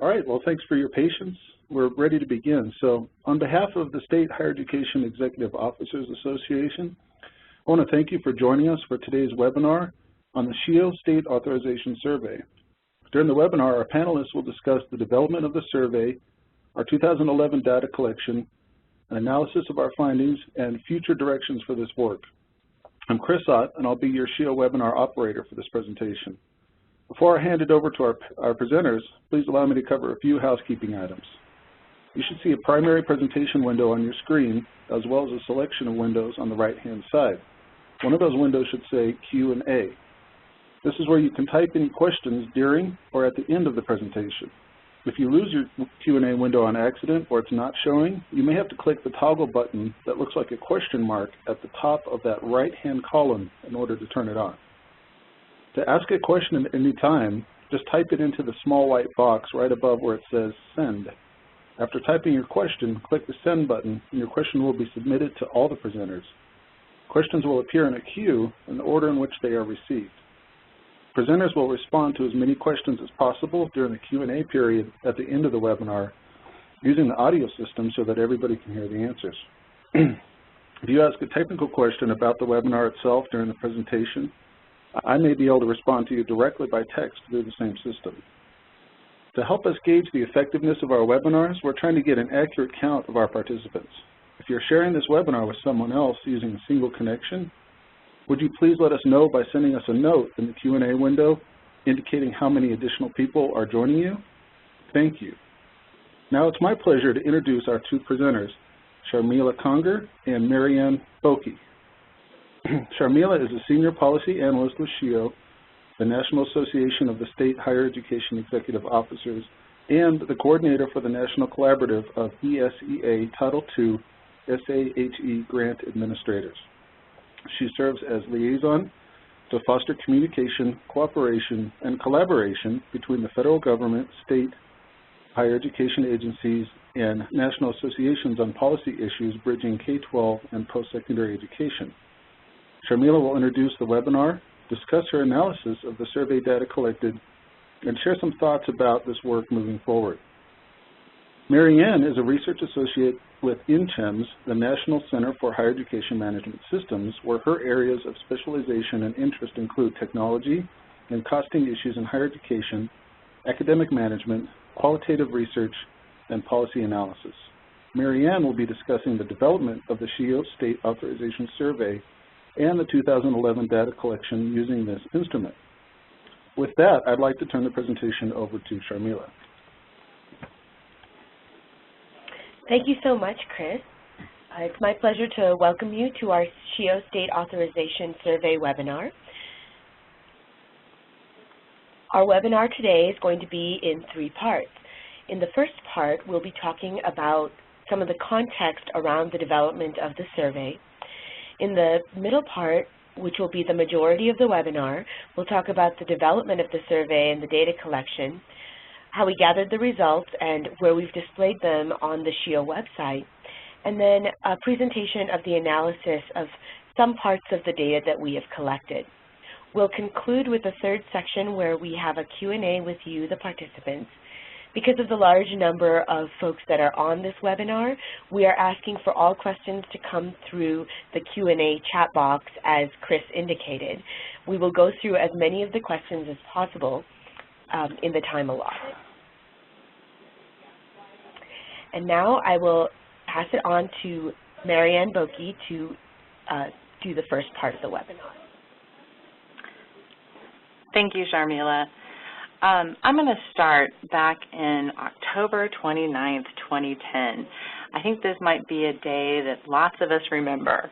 All right, well, thanks for your patience. We're ready to begin. So on behalf of the State Higher Education Executive Officers Association, I want to thank you for joining us for today's webinar on the SHEEO State Authorization Survey. During the webinar, our panelists will discuss the development of the survey, our 2011 data collection, an analysis of our findings, and future directions for this work. I'm Chris Ott, and I'll be your SHEEO webinar operator for this presentation. Before I hand it over to our presenters, please allow me to cover a few housekeeping items. You should see a primary presentation window on your screen, as well as a selection of windows on the right-hand side. One of those windows should say Q&A. This is where you can type any questions during or at the end of the presentation. If you lose your Q&A window on accident or it's not showing, you may have to click the toggle button that looks like a question mark at the top of that right-hand column in order to turn it on. To ask a question at any time, just type it into the small white box right above where it says Send. After typing your question, click the Send button, and your question will be submitted to all the presenters. Questions will appear in a queue in the order in which they are received. Presenters will respond to as many questions as possible during the Q&A period at the end of the webinar using the audio system so that everybody can hear the answers. If you ask a technical question about the webinar itself during the presentation, I may be able to respond to you directly by text through the same system. To help us gauge the effectiveness of our webinars, we're trying to get an accurate count of our participants. If you're sharing this webinar with someone else using a single connection, would you please let us know by sending us a note in the Q&A window indicating how many additional people are joining you? Thank you. Now it's my pleasure to introduce our two presenters, Sharmila Conger and Marianne Boki. Sharmila is a Senior Policy Analyst with SHEEO, the National Association of the State Higher Education Executive Officers, and the Coordinator for the National Collaborative of ESEA Title II SAHE Grant Administrators. She serves as liaison to foster communication, cooperation, and collaboration between the federal government, state, higher education agencies, and national associations on policy issues bridging K-12 and post-secondary education. Sharmila will introduce the webinar, discuss her analysis of the survey data collected, and share some thoughts about this work moving forward. Marianne is a research associate with NCHEMS, the National Center for Higher Education Management Systems, where her areas of specialization and interest include technology and costing issues in higher education, academic management, qualitative research, and policy analysis. Marianne will be discussing the development of the SHEEO State Authorization Survey and the 2011 data collection using this instrument. With that, I'd like to turn the presentation over to Sharmila. Thank you so much, Chris. It's my pleasure to welcome you to our SHEEO State Authorization Survey webinar. Our webinar today is going to be in three parts. In the first part, we'll be talking about some of the context around the development of the survey. In the middle part, which will be the majority of the webinar, we'll talk about the development of the survey and the data collection, how we gathered the results and where we've displayed them on the SHEEO website, and then a presentation of the analysis of some parts of the data that we have collected. We'll conclude with a third section where we have a Q&A with you, the participants. Because of the large number of folks that are on this webinar, we are asking for all questions to come through the Q&A chat box as Chris indicated. We will go through as many of the questions as possible in the time allotted. And now I will pass it on to Marianne Boki to do the first part of the webinar. Thank you, Sharmila. I'm going to start back in October 29th, 2010. I think this might be a day that lots of us remember.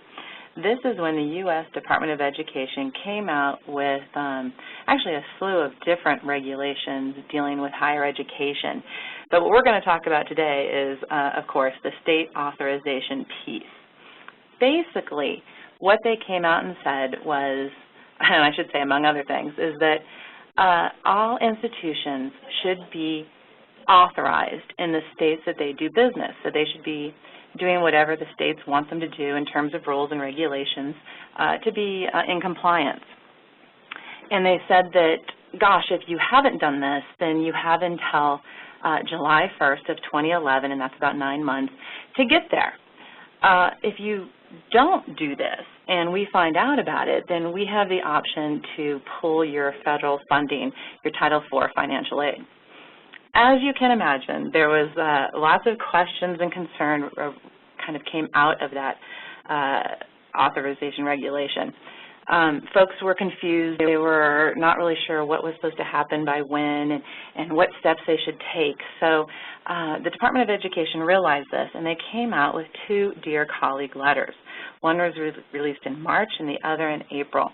This is when the U.S. Department of Education came out with actually a slew of different regulations dealing with higher education. But what we're going to talk about today is, of course, the state authorization piece. Basically, what they came out and said was, and I should say among other things, is that all institutions should be authorized in the states that they do business. So they should be doing whatever the states want them to do in terms of rules and regulations to be in compliance. And they said that, gosh, if you haven't done this, then you have until July 1st of 2011, and that's about 9 months, to get there. If you don't do this and we find out about it, then we have the option to pull your federal funding, your Title IV financial aid. As you can imagine, there was lots of questions and concern kind of came out of that authorization regulation. Folks were confused. They were not really sure what was supposed to happen by when and what steps they should take. So the Department of Education realized this, and they came out with 2 Dear Colleague letters. One was released in March and the other in April.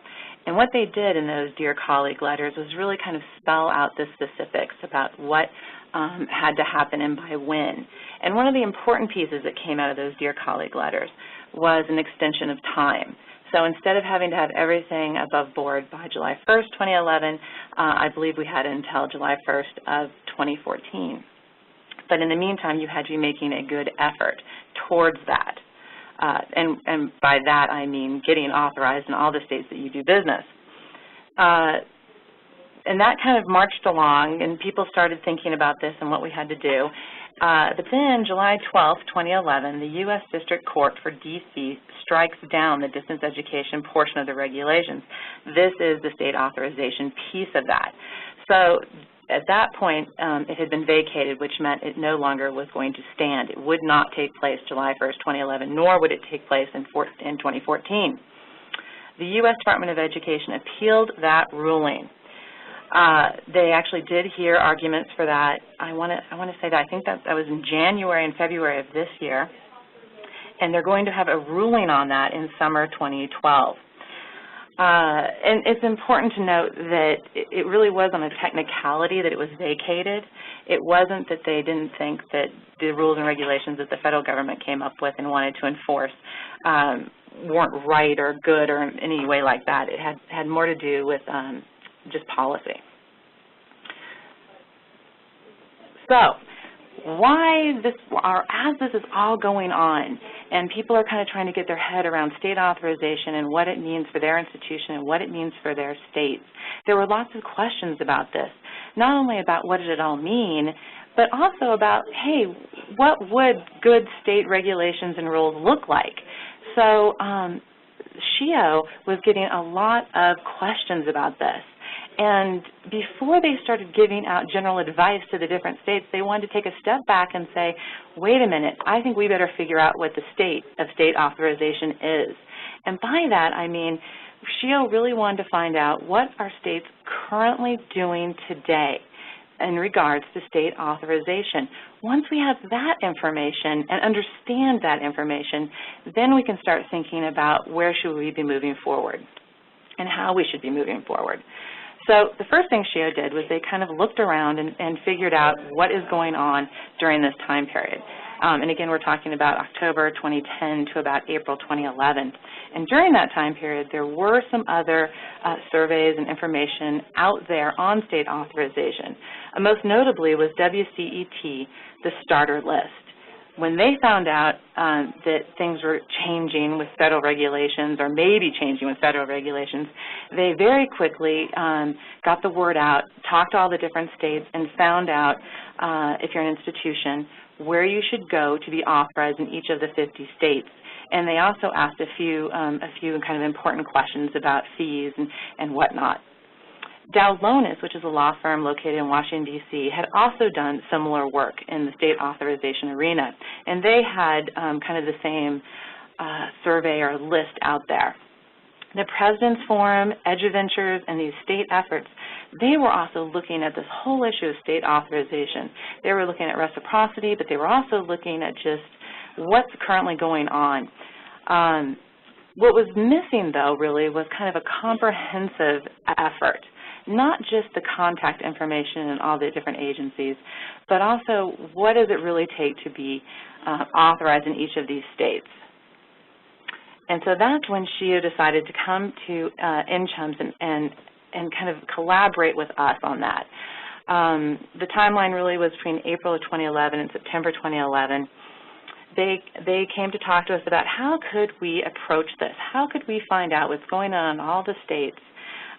And what they did in those Dear Colleague letters was really kind of spell out the specifics about what had to happen and by when. And one of the important pieces that came out of those Dear Colleague letters was an extension of time. So instead of having to have everything above board by July 1st, 2011, I believe we had until July 1st of 2014. But in the meantime, you had to be making a good effort towards that. And by that, I mean getting authorized in all the states that you do business. And that kind of marched along, and people started thinking about this and what we had to do. But then, July 12th, 2011, the U.S. District Court for D.C. strikes down the distance education portion of the regulations. This is the state authorization piece of that. So at that point, it had been vacated, which meant it no longer was going to stand. It would not take place July 1st, 2011, nor would it take place in 2014. The U.S. Department of Education appealed that ruling. They actually did hear arguments for that. I want to say that I think that was in January and February of this year, and they're going to have a ruling on that in summer 2012. And it's important to note that it really was on a technicality that it was vacated. It wasn't that they didn't think that the rules and regulations that the federal government came up with and wanted to enforce weren't right or good or in any way like that. It had more to do with just policy. So as this is all going on and people are kind of trying to get their head around state authorization and what it means for their institution and what it means for their states, there were lots of questions about this, not only about what did it all mean, but also about, hey, what would good state regulations and rules look like? So SHEEO was getting a lot of questions about this. And before they started giving out general advice to the different states, they wanted to take a step back and say, wait a minute, I think we better figure out what the state of state authorization is. And by that, I mean SHEEO really wanted to find out what are states currently doing today in regards to state authorization. Once we have that information and understand that information, then we can start thinking about where should we be moving forward and how we should be moving forward. So the first thing SHEEO did was they kind of looked around and figured out what is going on during this time period. And again, we're talking about October 2010 to about April 2011. And during that time period, there were some other surveys and information out there on state authorization. Most notably was WCET, the starter list. When they found out that things were changing with federal regulations or maybe changing with federal regulations, they very quickly got the word out, talked to all the different states, and found out, if you're an institution, where you should go to be authorized in each of the 50 states. And they also asked a few kind of important questions about fees and whatnot. Dow Lonis, which is a law firm located in Washington, D.C., had also done similar work in the state authorization arena, and they had kind of the same survey or list out there. The President's Forum, EduVentures, and these state efforts, they were also looking at this whole issue of state authorization. They were looking at reciprocity, but they were also looking at just what's currently going on. What was missing, though, really, was kind of a comprehensive effort. Not just the contact information in all the different agencies, but also what does it really take to be authorized in each of these states. And so that's when SHEEO decided to come to NCHEMS and kind of collaborate with us on that. The timeline really was between April of 2011 and September 2011. They came to talk to us about how could we approach this? How could we find out what's going on in all the states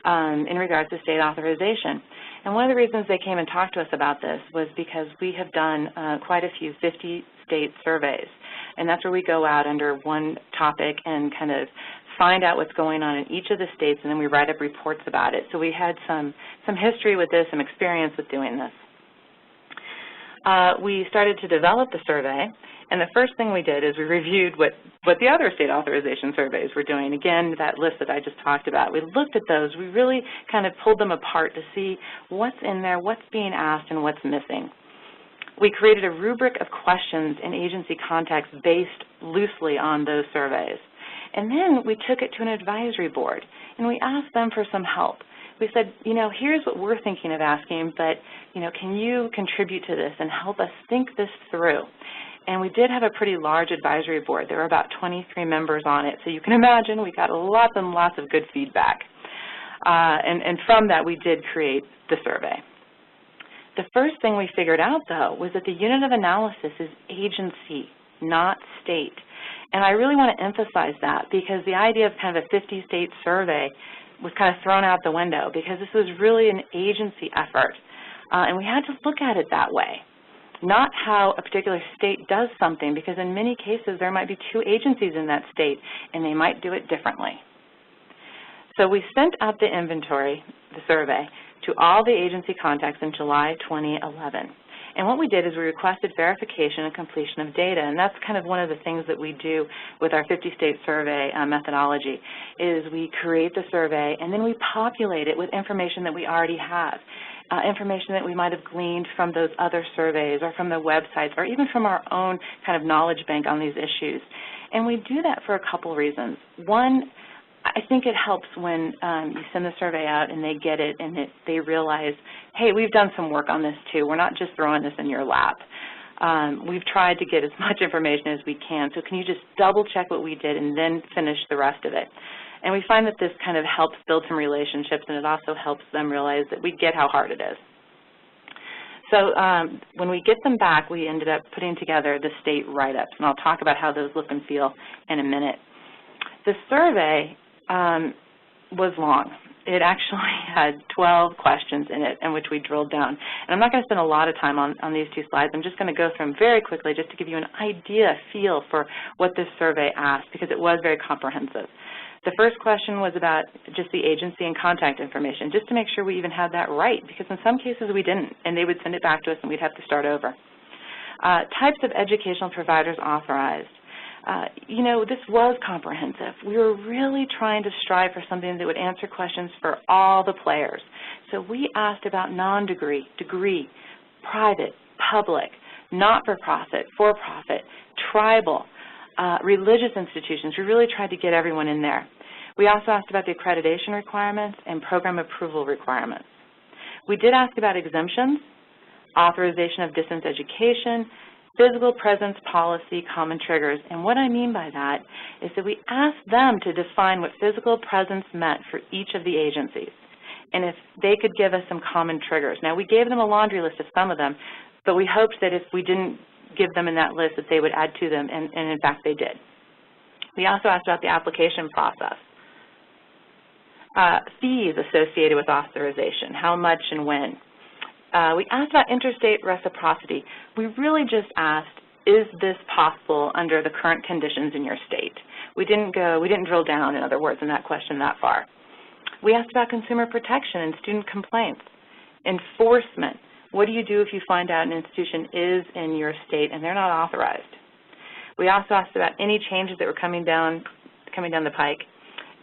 in regards to state authorization? And one of the reasons they came and talked to us about this was because we have done quite a few 50-state surveys. And that's where we go out under one topic and kind of find out what's going on in each of the states, and then we write up reports about it. So we had some history with this, some experience with doing this. We started to develop the survey, and the first thing we did is we reviewed what the other state authorization surveys were doing. Again, that list that I just talked about. We looked at those. We really kind of pulled them apart to see what's in there, what's being asked, and what's missing. We created a rubric of questions and agency contacts based loosely on those surveys. And then we took it to an advisory board, and we asked them for some help. We said, you know, here's what we're thinking of asking, but, you know, can you contribute to this and help us think this through? And we did have a pretty large advisory board. There were about 23 members on it. So you can imagine we got lots and lots of good feedback. And from that, we did create the survey. The first thing we figured out, though, was that the unit of analysis is agency, not state. And I really want to emphasize that because the idea of kind of a 50-state survey was kind of thrown out the window because this was really an agency effort. And we had to look at it that way, not how a particular state does something, because in many cases there might be two agencies in that state and they might do it differently. So we sent out the inventory, the survey, to all the agency contacts in July 2011. And what we did is we requested verification and completion of data, and that's kind of one of the things that we do with our 50-state survey methodology, is we create the survey and then we populate it with information that we already have, information that we might have gleaned from those other surveys or from the websites or even from our own kind of knowledge bank on these issues. And we do that for a couple reasons. One, I think it helps when you send the survey out and they get it and they realize, hey, we've done some work on this too. We're not just throwing this in your lap. We've tried to get as much information as we can, so can you just double check what we did and then finish the rest of it? And we find that this kind of helps build some relationships, and it also helps them realize that we get how hard it is. So when we get them back, we ended up putting together the state write-ups, and I'll talk about how those look and feel in a minute. The survey was long. It actually had 12 questions in it, in which we drilled down. And I'm not going to spend a lot of time on these two slides. I'm just going to go through them very quickly just to give you an idea, feel for what this survey asked, because it was very comprehensive. The first question was about just the agency and contact information, just to make sure we even had that right, because in some cases we didn't, and they would send it back to us and we'd have to start over. Types of educational providers authorized. You know, this was comprehensive. We were really trying to strive for something that would answer questions for all the players. So we asked about non-degree, degree, private, public, not-for-profit, for-profit, tribal, religious institutions. We really tried to get everyone in there. We also asked about the accreditation requirements and program approval requirements. We did ask about exemptions, authorization of distance education, physical presence policy, common triggers. And what I mean by that is that we asked them to define what physical presence meant for each of the agencies, and if they could give us some common triggers. Now, we gave them a laundry list of some of them, but we hoped that if we didn't give them in that list that they would add to them, and in fact they did. We also asked about the application process. Fees associated with authorization, how much and when. We asked about interstate reciprocity. We really just asked, is this possible under the current conditions in your state? We didn't drill down, in other words, in that question that far. We asked about consumer protection and student complaints. Enforcement. What do you do if you find out an institution is in your state and they're not authorized? We also asked about any changes that were coming down the pike.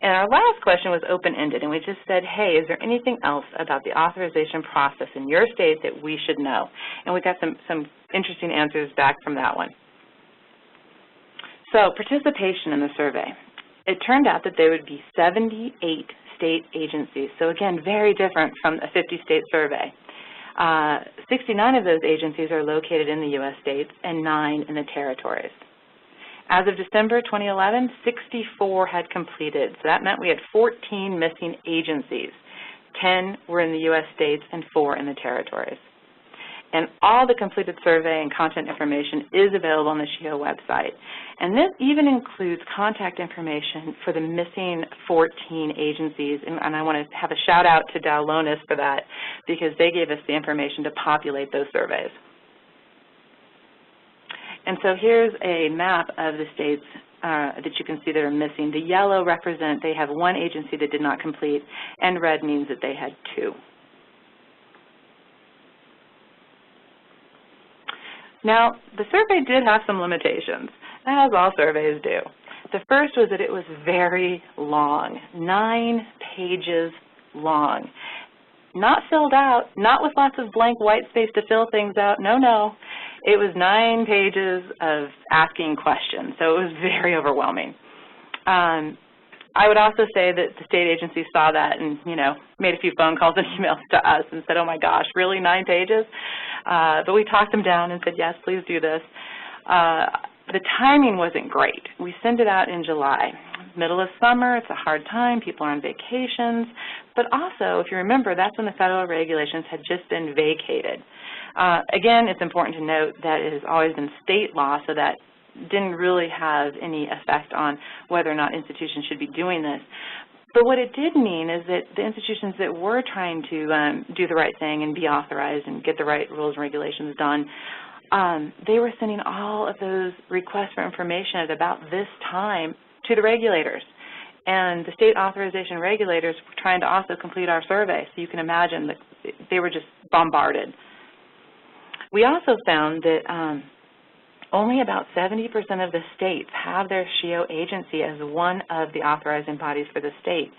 And our last question was open-ended, and we just said, hey, is there anything else about the authorization process in your state that we should know? And we got some interesting answers back from that one. So participation in the survey. It turned out that there would be 78 state agencies. So again, very different from a 50-state survey. 69 of those agencies are located in the U.S. states and 9 in the territories. As of December 2011, 64 had completed. So that meant we had 14 missing agencies. 10 were in the U.S. states and 4 in the territories. And all the completed survey and content information is available on the SHEEO website. And this even includes contact information for the missing 14 agencies. And I want to have a shout out to Dow Lonis for that, because they gave us the information to populate those surveys. And so here's a map of the states that you can see that are missing. The yellow represent they have one agency that did not complete, and red means that they had 2. Now, the survey did have some limitations, as all surveys do. The first was that it was very long, 9 pages long. Not filled out, not with lots of blank white space to fill things out, no, no. It was 9 pages of asking questions, so it was very overwhelming. I would also say that the state agency saw that and, made a few phone calls and emails to us and said, oh my gosh, really 9 pages? But we talked them down and said, yes, please do this. The timing wasn't great. We sent it out in July. Middle of summer, it's a hard time, people are on vacations, but also, if you remember, that's when the federal regulations had just been vacated. Again, it's important to note that it has always been state law, so that didn't really have any effect on whether or not institutions should be doing this. But what it did mean is that the institutions that were trying to do the right thing and be authorized and get the right rules and regulations done, they were sending all of those requests for information at about this time to the regulators. And the state authorization regulators were trying to also complete our survey, so you can imagine that they were just bombarded. We also found that only about 70% of the states have their SHEEO agency as one of the authorizing bodies for the state.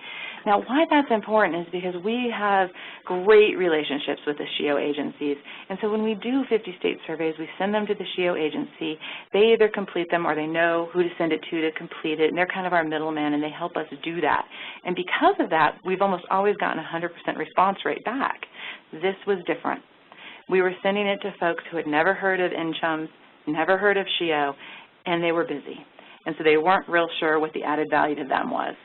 Now, why that's important is because we have great relationships with the SHEEO agencies. And so when we do 50-state surveys, we send them to the SHEEO agency. They either complete them or they know who to send it to complete it. And they're kind of our middleman, and they help us do that. And because of that, we've almost always gotten a 100% response rate back. This was different. We were sending it to folks who had never heard of NCHEMS, never heard of SHEEO, and they were busy. And so they weren't real sure what the added value to them was.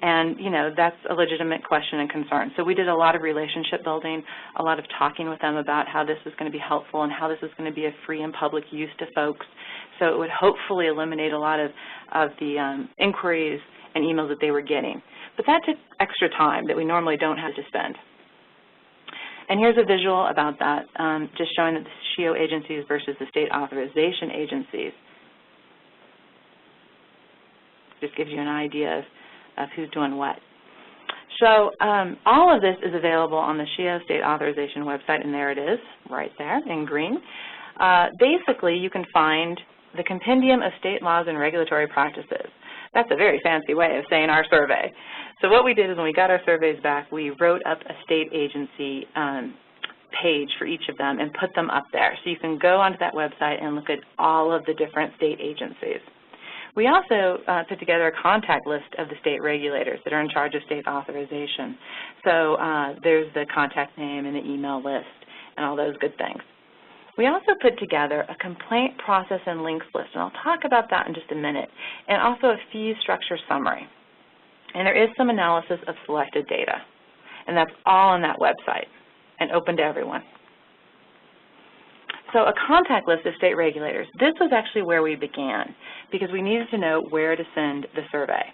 And, that's a legitimate question and concern. So we did a lot of relationship building, a lot of talking with them about how this was going to be helpful and how this was going to be a free and public use to folks. So it would hopefully eliminate a lot of the inquiries and emails that they were getting. But that took extra time that we normally don't have to spend. And here's a visual about that, just showing that the SHEEO agencies versus the state authorization agencies. Just gives you an idea of who's doing what. So all of this is available on the SHEEO state authorization website, and there it is, right there in green. Basically, you can find the compendium of state laws and regulatory practices. That's a very fancy way of saying our survey. So what we did is when we got our surveys back, we wrote up a state agency page for each of them and put them up there. So you can go onto that website and look at all of the different state agencies. We also put together a contact list of the state regulators that are in charge of state authorization. So there's the contact name and the email list and all those good things. We also put together a complaint process and links list, and I'll talk about that in just a minute, and also a fee structure summary. And there is some analysis of selected data, and that's all on that website and open to everyone. So a contact list of state regulators. This was actually where we began because we needed to know where to send the survey.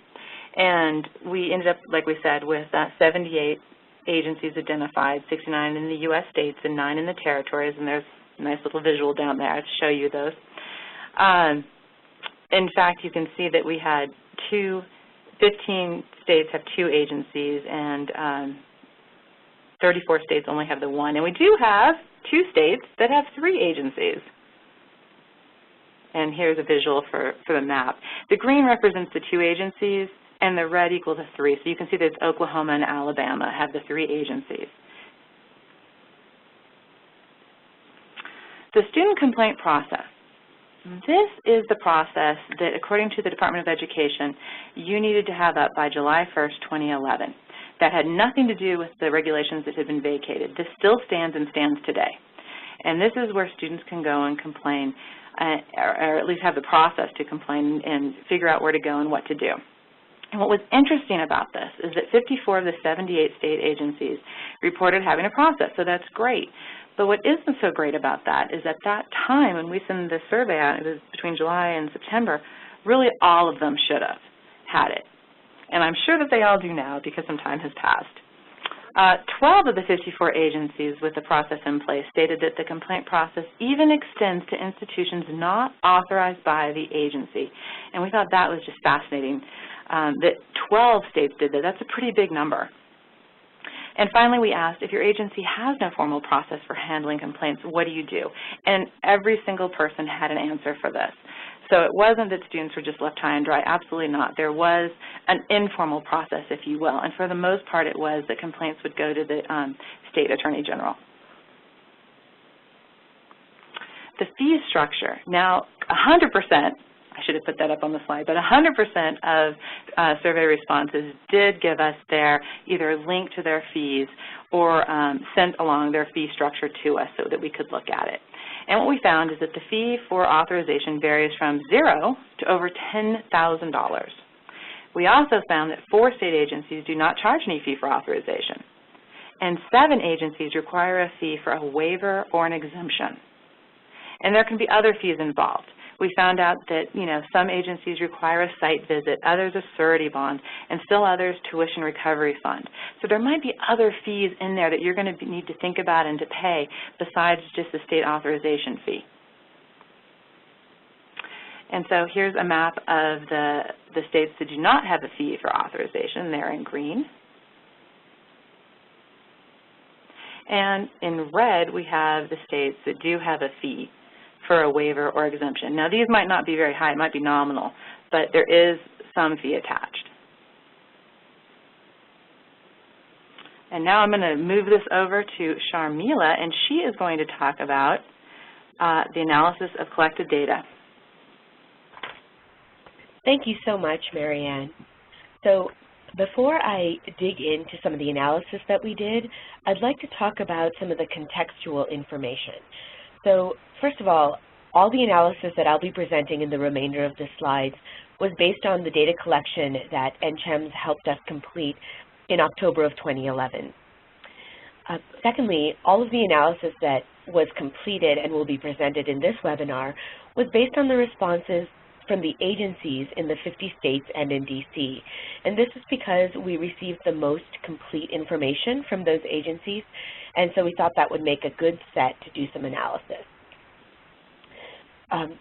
And we ended up, like we said, with 78 agencies identified, 69 in the U.S. states and 9 in the territories, and there's a nice little visual down there to show you those. In fact, you can see that we had 15 states have 2 agencies, and 34 states only have the 1. And we do have 2 states that have 3 agencies. And here's a visual for the map. The green represents the 2 agencies, and the red equals 3. So you can see that it's Oklahoma and Alabama have the 3 agencies. The student complaint process. This is the process that, according to the Department of Education, you needed to have up by July 1st, 2011. That had nothing to do with the regulations that had been vacated. This still stands and stands today. And this is where students can go and complain, or at least have the process to complain and figure out where to go and what to do. And what was interesting about this is that 54 of the 78 state agencies reported having a process, so that's great. But what isn't so great about that is at that time when we sent this survey out, it was between July and September, really all of them should have had it. And I'm sure that they all do now because some time has passed. 12 of the 54 agencies with the process in place stated that the complaint process even extends to institutions not authorized by the agency. And we thought that was just fascinating that 12 states did that. That's a pretty big number. And finally, we asked, if your agency has no formal process for handling complaints, what do you do? And every single person had an answer for this. So it wasn't that students were just left high and dry. Absolutely not. There was an informal process, if you will. And for the most part, it was that complaints would go to the State Attorney General. The fee structure. Now, 100%, I should have put that up on the slide, but 100% of survey responses did give us their either link to their fees or sent along their fee structure to us so that we could look at it. And what we found is that the fee for authorization varies from $0 to over $10,000. We also found that 4 state agencies do not charge any fee for authorization, and 7 agencies require a fee for a waiver or an exemption. And there can be other fees involved. We found out that, some agencies require a site visit, others a surety bond, and still others tuition recovery fund. So there might be other fees in there that you're going to need to think about and to pay besides just the state authorization fee. And so here's a map of the states that do not have a fee for authorization. They're in green. And in red, we have the states that do have a fee for a waiver or exemption. Now, these might not be very high, it might be nominal, but there is some fee attached. And now I'm going to move this over to Sharmila, and she is going to talk about the analysis of collected data. Thank you so much, Marianne. So before I dig into some of the analysis that we did, I'd like to talk about some of the contextual information. So first of all the analysis that I'll be presenting in the remainder of the slides was based on the data collection that NCHEMS helped us complete in October of 2011. Secondly, all of the analysis that was completed and will be presented in this webinar was based on the responses from the agencies in the 50 states and in DC. And this is because we received the most complete information from those agencies, and so we thought that would make a good set to do some analysis.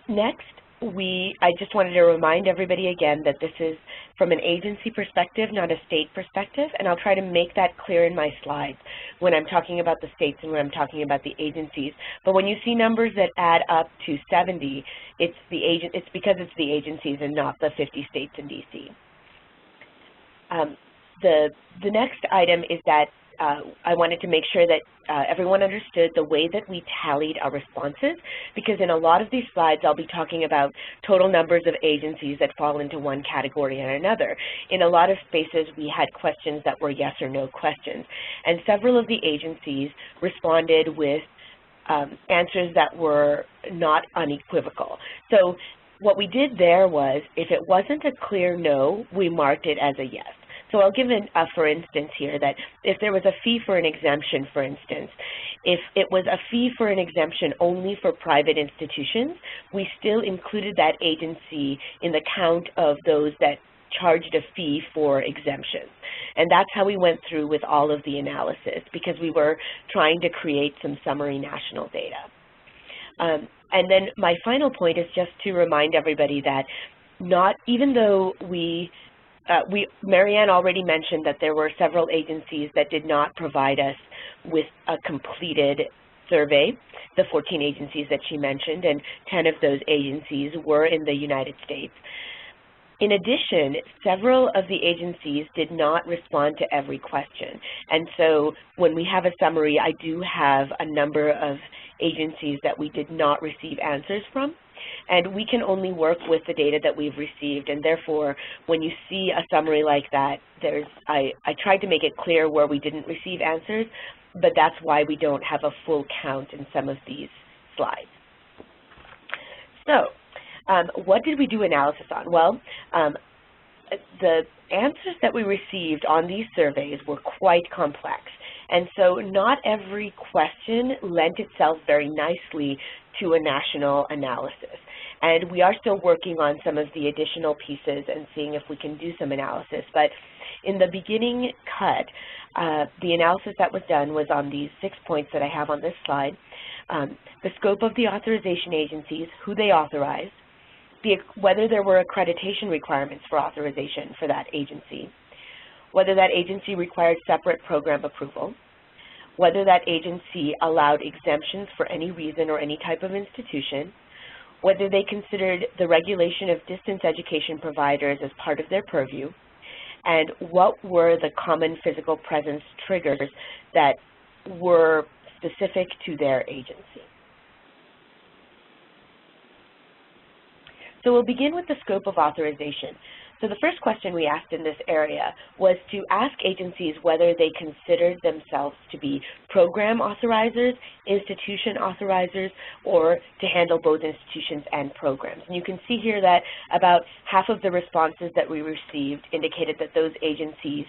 Next, I just wanted to remind everybody again that this is from an agency perspective, not a state perspective, and I'll try to make that clear in my slides when I'm talking about the states and when I'm talking about the agencies. But when you see numbers that add up to 70, it's because it's the agencies and not the 50 states in DC. The next item is that I wanted to make sure that everyone understood the way that we tallied our responses, because in a lot of these slides I'll be talking about total numbers of agencies that fall into one category or another. In a lot of spaces we had questions that were yes or no questions, and several of the agencies responded with answers that were not unequivocal. So what we did there was, if it wasn't a clear no, we marked it as a yes. So I'll give a for instance here, that if there was a fee for an exemption, for instance, if it was a fee for an exemption only for private institutions, we still included that agency in the count of those that charged a fee for exemptions. And that's how we went through with all of the analysis, because we were trying to create some summary national data. And then my final point is just to remind everybody that even though Marianne already mentioned that there were several agencies that did not provide us with a completed survey, the 14 agencies that she mentioned, and 10 of those agencies were in the United States. In addition, several of the agencies did not respond to every question. And so when we have a summary, I do have a number of agencies that we did not receive answers from. And we can only work with the data that we've received, and therefore, when you see a summary like that, I tried to make it clear where we didn't receive answers, but that's why we don't have a full count in some of these slides. So, what did we do analysis on? Well, the answers that we received on these surveys were quite complex, And so not every question lent itself very nicely to a national analysis. And we are still working on some of the additional pieces and seeing if we can do some analysis. But in the beginning cut, the analysis that was done was on these 6 points that I have on this slide. The scope of the authorization agencies, who they authorized, whether there were accreditation requirements for authorization for that agency, whether that agency required separate program approval, whether that agency allowed exemptions for any reason or any type of institution, whether they considered the regulation of distance education providers as part of their purview, and what were the common physical presence triggers that were specific to their agency. So we'll begin with the scope of authorization. So the first question we asked in this area was to ask agencies whether they considered themselves to be program authorizers, institution authorizers, or to handle both institutions and programs. And you can see here that about half of the responses that we received indicated that those agencies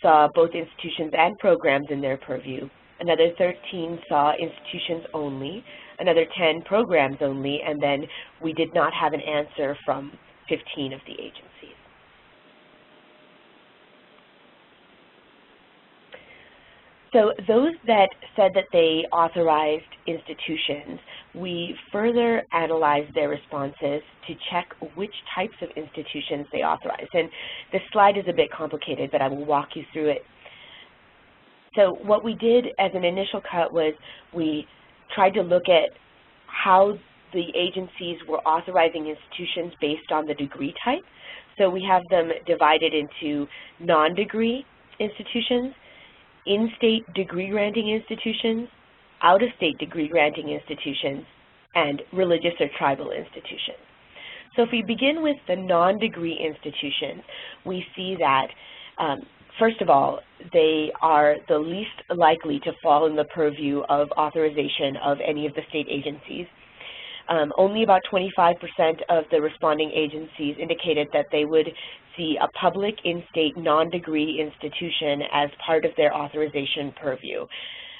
saw both institutions and programs in their purview. Another 13 saw institutions only, another 10 programs only, and then we did not have an answer from 15 of the agencies. So those that said that they authorized institutions, we further analyzed their responses to check which types of institutions they authorized. And this slide is a bit complicated, but I will walk you through it. So what we did as an initial cut was we tried to look at how the agencies were authorizing institutions based on the degree type. So we have them divided into non-degree institutions, in-state degree-granting institutions, out-of-state degree-granting institutions, and religious or tribal institutions. So if we begin with the non-degree institutions, we see that, first of all, they are the least likely to fall in the purview of authorization of any of the state agencies. Only about 25% of the responding agencies indicated that they would see a public in-state non-degree institution as part of their authorization purview.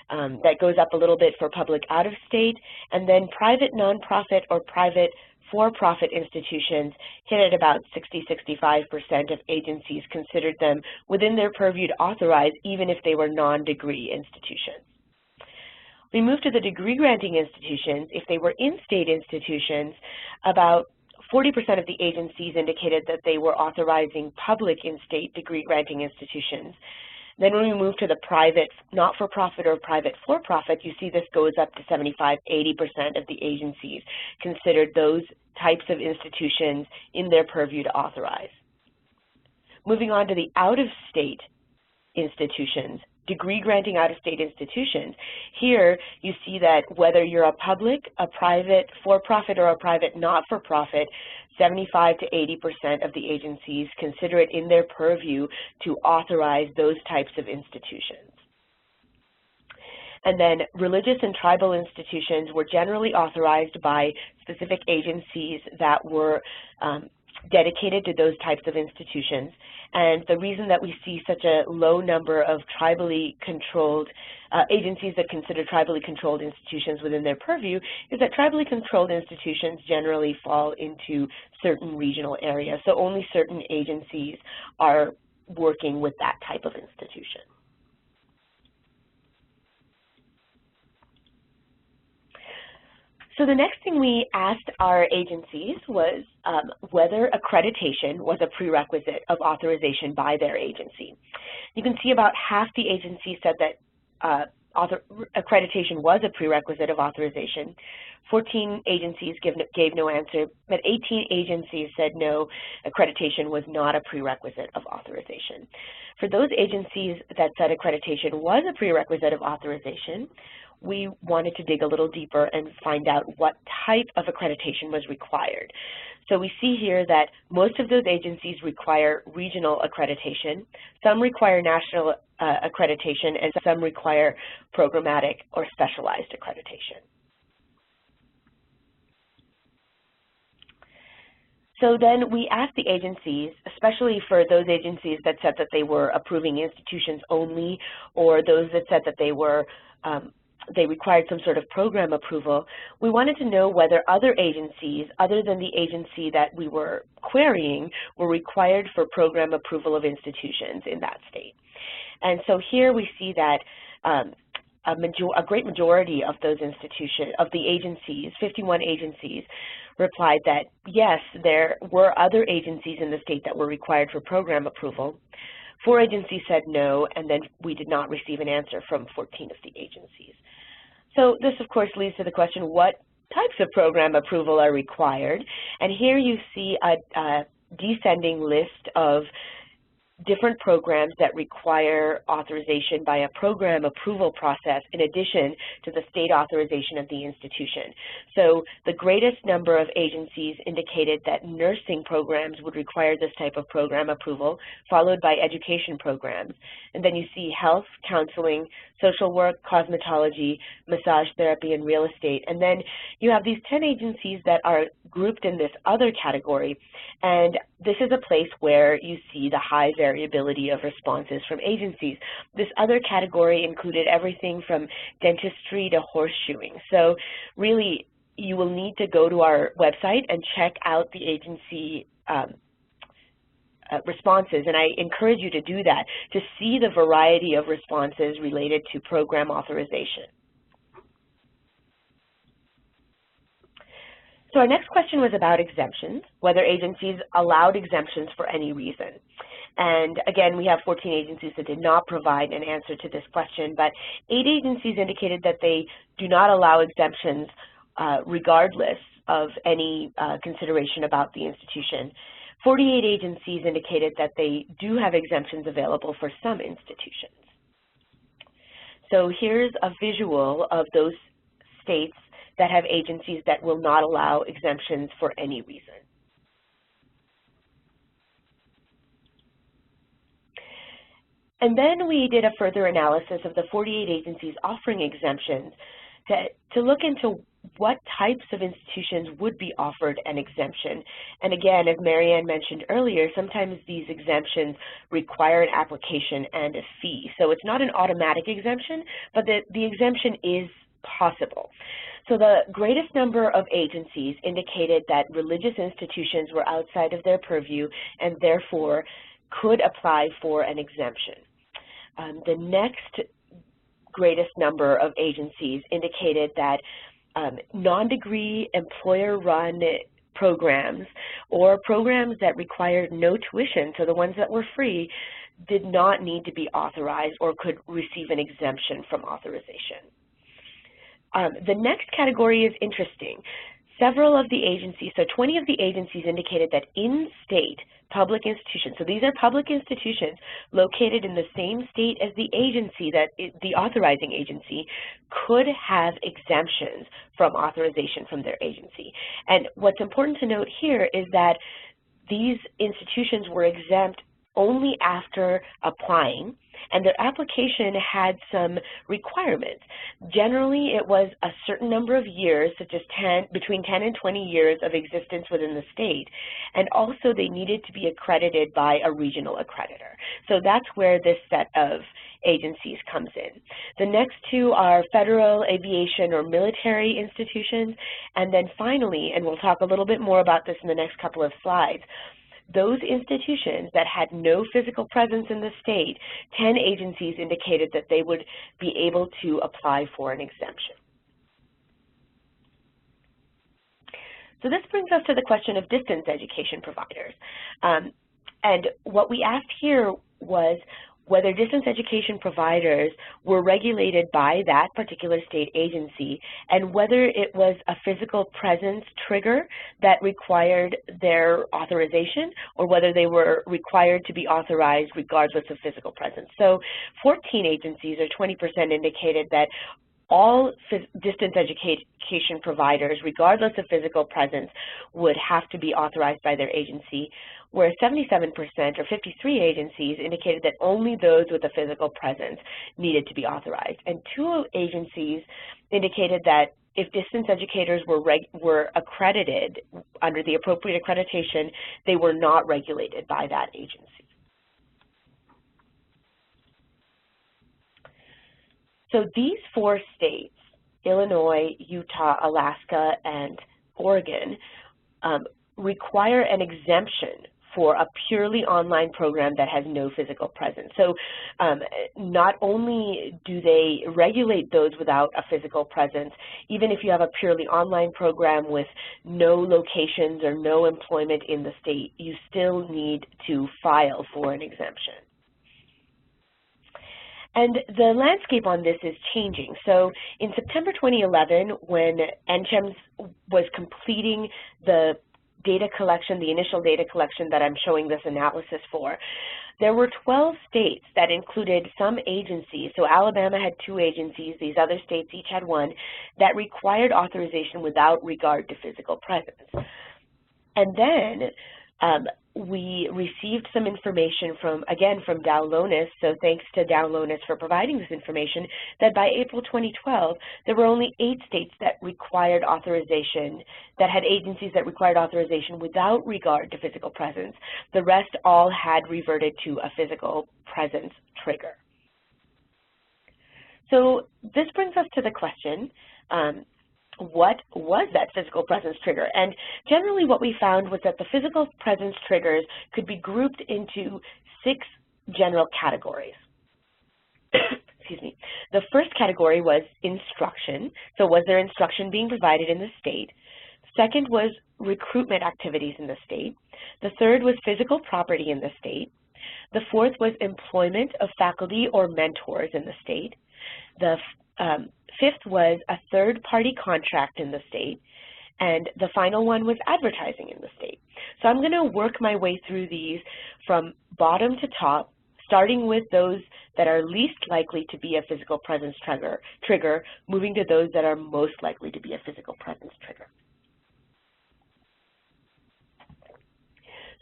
That goes up a little bit for public out-of-state, and then private nonprofit or private for-profit institutions hit at about 60–65% of agencies considered them within their purview to authorize, even if they were non-degree institutions. We move to the degree-granting institutions. If they were in-state institutions, about 40% of the agencies indicated that they were authorizing public in-state degree-granting institutions. Then when we move to the private not-for-profit or private for-profit, you see this goes up to 75–80% of the agencies considered those types of institutions in their purview to authorize. Moving on to the out-of-state institutions, degree-granting out-of-state institutions. Here you see that whether you're a public, a private for-profit, or a private not-for-profit, 75–80% of the agencies consider it in their purview to authorize those types of institutions. And then religious and tribal institutions were generally authorized by specific agencies that were dedicated to those types of institutions. And the reason that we see such a low number of tribally controlled agencies that consider tribally controlled institutions within their purview is that tribally controlled institutions generally fall into certain regional areas. So only certain agencies are working with that type of institution. So the next thing we asked our agencies was whether accreditation was a prerequisite of authorization by their agency. You can see about half the agencies said that accreditation was a prerequisite of authorization. 14 agencies gave no answer, but 18 agencies said no, accreditation was not a prerequisite of authorization. For those agencies that said accreditation was a prerequisite of authorization, we wanted to dig a little deeper and find out what type of accreditation was required. So we see here that most of those agencies require regional accreditation, some require national accreditation, and some require programmatic or specialized accreditation. So then we asked the agencies, especially for those agencies that said that they were approving institutions only, or those that said that they required some sort of program approval. We wanted to know whether other agencies, other than the agency that we were querying, were required for program approval of institutions in that state. And so here we see that a great majority of those institutions, of the agencies, 51 agencies, replied that yes, there were other agencies in the state that were required for program approval. 4 agencies said no, and then we did not receive an answer from 14 of the agencies. So this, of course, leads to the question, what types of program approval are required? And here you see a descending list of different programs that require authorization by a program approval process in addition to the state authorization of the institution. So the greatest number of agencies indicated that nursing programs would require this type of program approval, followed by education programs. And then you see health, counseling, social work, cosmetology, massage therapy, and real estate. And then you have these 10 agencies that are grouped in this other category. And this is a place where you see the high variability of responses from agencies. This other category included everything from dentistry to horseshoeing. So really, you will need to go to our website and check out the agency responses, and I encourage you to do that to see the variety of responses related to program authorization. So our next question was about exemptions, whether agencies allowed exemptions for any reason. And again, we have 14 agencies that did not provide an answer to this question, but 8 agencies indicated that they do not allow exemptions regardless of any consideration about the institution. 48 agencies indicated that they do have exemptions available for some institutions. So here's a visual of those states that have agencies that will not allow exemptions for any reason. And then we did a further analysis of the 48 agencies offering exemptions to look into what types of institutions would be offered an exemption. And again, as Marianne mentioned earlier, sometimes these exemptions require an application and a fee. So it's not an automatic exemption, but the exemption is possible. So the greatest number of agencies indicated that religious institutions were outside of their purview and therefore could apply for an exemption. The next greatest number of agencies indicated that non-degree employer-run programs or programs that required no tuition, so the ones that were free, did not need to be authorized or could receive an exemption from authorization. The next category is interesting. Several of the agencies, so 20 of the agencies indicated that in-state public institutions, so these are public institutions located in the same state as the agency, the authorizing agency, could have exemptions from authorization from their agency. And what's important to note here is that these institutions were exempt only after applying, and their application had some requirements. Generally, it was a certain number of years, such as between 10 and 20 years of existence within the state, and also they needed to be accredited by a regional accreditor. So that's where this set of agencies comes in. The next 2 are federal, aviation, or military institutions, and then finally, and we'll talk a little bit more about this in the next couple of slides, those institutions that had no physical presence in the state, 10 agencies indicated that they would be able to apply for an exemption. So this brings us to the question of distance education providers. And what we asked here was whether distance education providers were regulated by that particular state agency and whether it was a physical presence trigger that required their authorization or whether they were required to be authorized regardless of physical presence. So 14 agencies, or 20%, indicated that all distance education providers, regardless of physical presence, would have to be authorized by their agency, whereas 77%, or 53 agencies, indicated that only those with a physical presence needed to be authorized. And 2 agencies indicated that if distance educators were accredited under the appropriate accreditation, they were not regulated by that agency. So these 4 states, Illinois, Utah, Alaska, and Oregon, require an exemption for a purely online program that has no physical presence. So not only do they regulate those without a physical presence, even if you have a purely online program with no locations or no employment in the state, you still need to file for an exemption. And the landscape on this is changing. So in September 2011, when NCHEMS was completing the data collection, the initial data collection that I'm showing this analysis for, there were 12 states that included some agencies. So Alabama had 2 agencies, these other states each had 1, that required authorization without regard to physical presence. And then we received some information from Dow Lonis, so thanks to Dow Lonis for providing this information, that by April 2012, there were only 8 states that required authorization, that had agencies that required authorization without regard to physical presence. The rest all had reverted to a physical presence trigger. So this brings us to the question, what was that physical presence trigger? And generally what we found was that the physical presence triggers could be grouped into 6 general categories. Excuse me. The first category was instruction. So was there instruction being provided in the state? Second was recruitment activities in the state. The third was physical property in the state. The fourth was employment of faculty or mentors in the state. The fifth was a third-party contract in the state, and the final one was advertising in the state. So I'm going to work my way through these from bottom to top, starting with those that are least likely to be a physical presence trigger, moving to those that are most likely to be a physical presence trigger.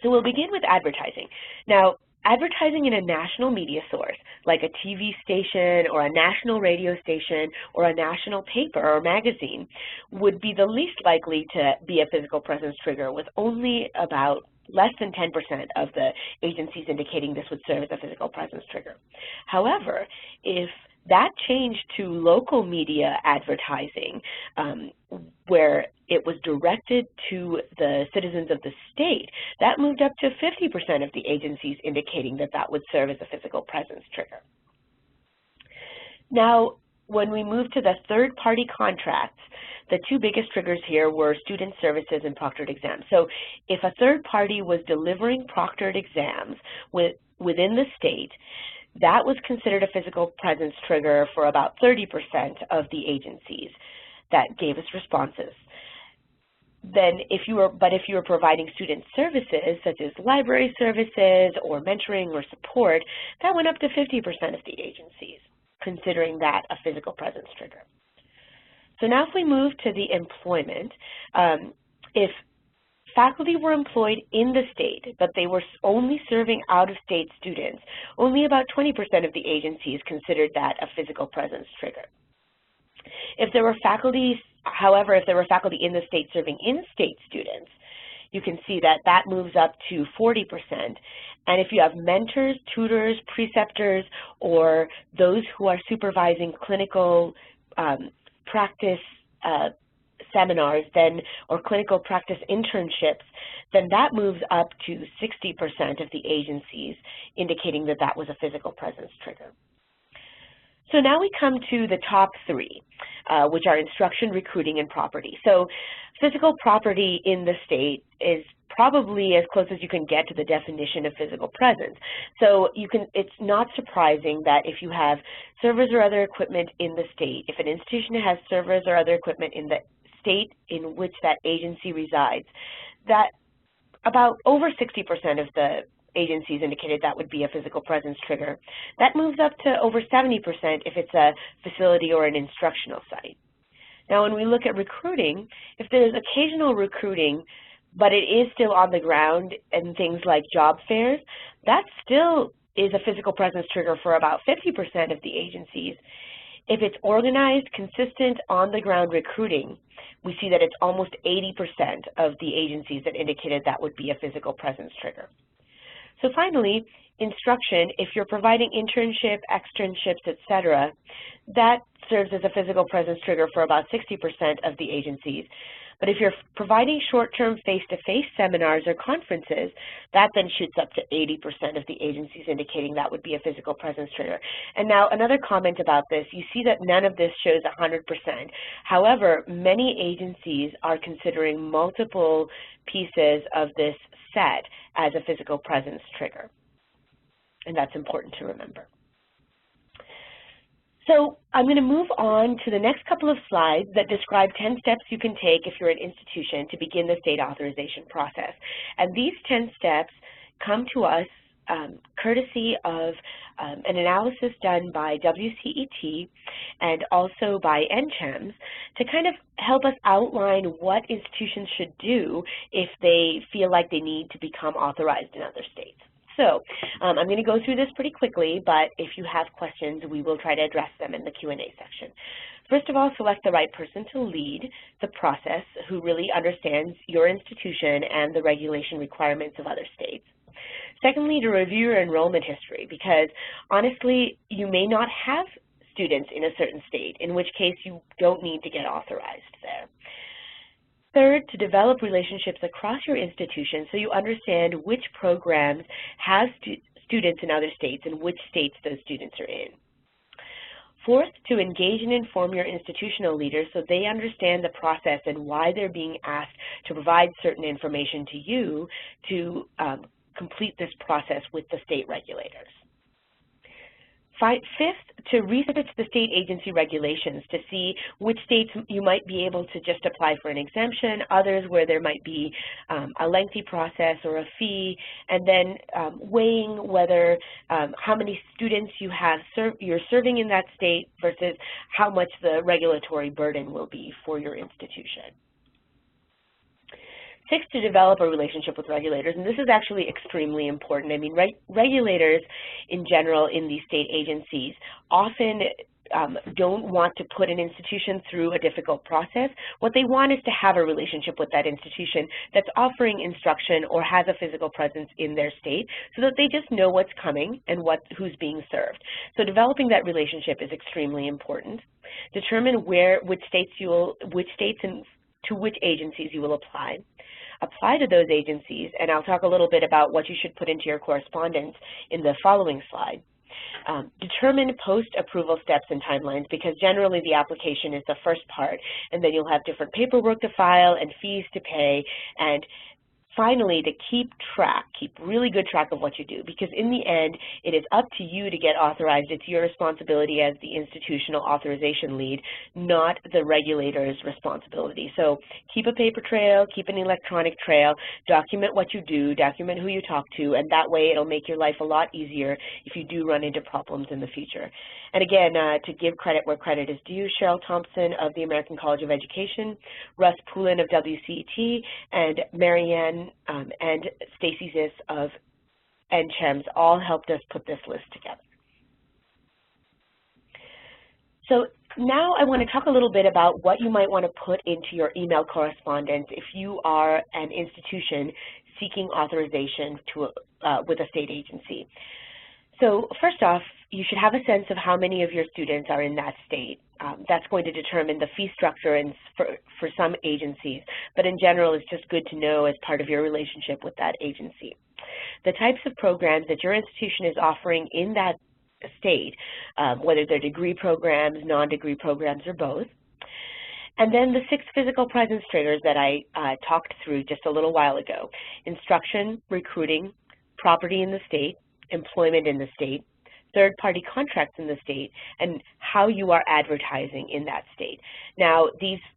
So we'll begin with advertising. Now, advertising in a national media source, like a TV station or a national radio station or a national paper or magazine, would be the least likely to be a physical presence trigger, with only about less than 10% of the agencies indicating this would serve as a physical presence trigger. However, if that changed to local media advertising, where it was directed to the citizens of the state, that moved up to 50% of the agencies indicating that that would serve as a physical presence trigger. Now, when we move to the third-party contracts, the 2 biggest triggers here were student services and proctored exams. So if a third party was delivering proctored exams within the state, that was considered a physical presence trigger for about 30% of the agencies that gave us responses. Then if you were providing student services such as library services or mentoring or support, that went up to 50% of the agencies, considering that a physical presence trigger. So now if we move to the employment, if faculty were employed in the state, but they were only serving out-of-state students, only about 20% of the agencies considered that a physical presence trigger. If there were faculty, however, if there were faculty in the state serving in-state students, you can see that that moves up to 40%. And if you have mentors, tutors, preceptors, or those who are supervising clinical practice seminars or clinical practice internships, then that moves up to 60% of the agencies indicating that that was a physical presence trigger. So now we come to the top 3, which are instruction, recruiting, and property. So physical property in the state is probably as close as you can get to the definition of physical presence. So it's not surprising that if you have servers or other equipment in the state, if an institution has servers or other equipment in the state in which that agency resides, that about over 60% of the agencies indicated that would be a physical presence trigger. That moves up to over 70% if it's a facility or an instructional site. Now when we look at recruiting, if there's occasional recruiting, but it is still on the ground and things like job fairs, that still is a physical presence trigger for about 50% of the agencies. If it's organized, consistent, on-the-ground recruiting, we see that it's almost 80% of the agencies that indicated that would be a physical presence trigger. So finally, instruction, if you're providing internship, externships, etc., that serves as a physical presence trigger for about 60% of the agencies. But if you're providing short-term face-to-face seminars or conferences, that then shoots up to 80% of the agencies indicating that would be a physical presence trigger. And now another comment about this, you see that none of this shows 100%. However, many agencies are considering multiple pieces of this set as a physical presence trigger. And that's important to remember. So I'm going to move on to the next couple of slides that describe 10 steps you can take if you're an institution to begin the state authorization process. And these 10 steps come to us courtesy of an analysis done by WCET and also by NCHEMS to kind of help us outline what institutions should do if they feel like they need to become authorized in other states. So I'm going to go through this pretty quickly, but if you have questions, we will try to address them in the Q&A section. First of all, select the right person to lead the process who really understands your institution and the regulation requirements of other states. Secondly, to review your enrollment history, because honestly, you may not have students in a certain state, in which case you don't need to get authorized there. Third, to develop relationships across your institution so you understand which programs have students in other states and which states those students are in. Fourth, to engage and inform your institutional leaders so they understand the process and why they're being asked to provide certain information to you to complete this process with the state regulators. Fifth, to research the state agency regulations to see which states you might be able to just apply for an exemption, others where there might be a lengthy process or a fee, and then weighing whether how many students you're serving in that state versus how much the regulatory burden will be for your institution. Six, to develop a relationship with regulators, and this is actually extremely important. I mean, regulators in general in these state agencies often don't want to put an institution through a difficult process. What they want is to have a relationship with that institution that's offering instruction or has a physical presence in their state so that they just know what's coming and who's being served. So developing that relationship is extremely important. Determine which states and to which agencies you will apply. Apply to those agencies, and I'll talk a little bit about what you should put into your correspondence in the following slide. Determine post-approval steps and timelines, because generally the application is the first part, and then you'll have different paperwork to file and fees to pay, and finally, to keep really good track of what you do, because in the end, it is up to you to get authorized. It's your responsibility as the institutional authorization lead, not the regulator's responsibility. So keep a paper trail, keep an electronic trail, document what you do, document who you talk to, and that way it'll make your life a lot easier if you do run into problems in the future. And again, to give credit where credit is due, Cheryl Thompson of the American College of Education, Russ Poulin of WCET, and Marianne and Stacy Ziss of NCHEMS all helped us put this list together. So now I want to talk a little bit about what you might want to put into your email correspondence if you are an institution seeking authorization with a state agency. So first off, you should have a sense of how many of your students are in that state. That's going to determine the fee structure for some agencies, but in general, it's just good to know as part of your relationship with that agency. The types of programs that your institution is offering in that state, whether they're degree programs, non-degree programs, or both. And then the 6 physical presence triggers that I talked through just a little while ago: instruction, recruiting, property in the state, employment in the state, third-party contracts in the state, and how you are advertising in that state. Now,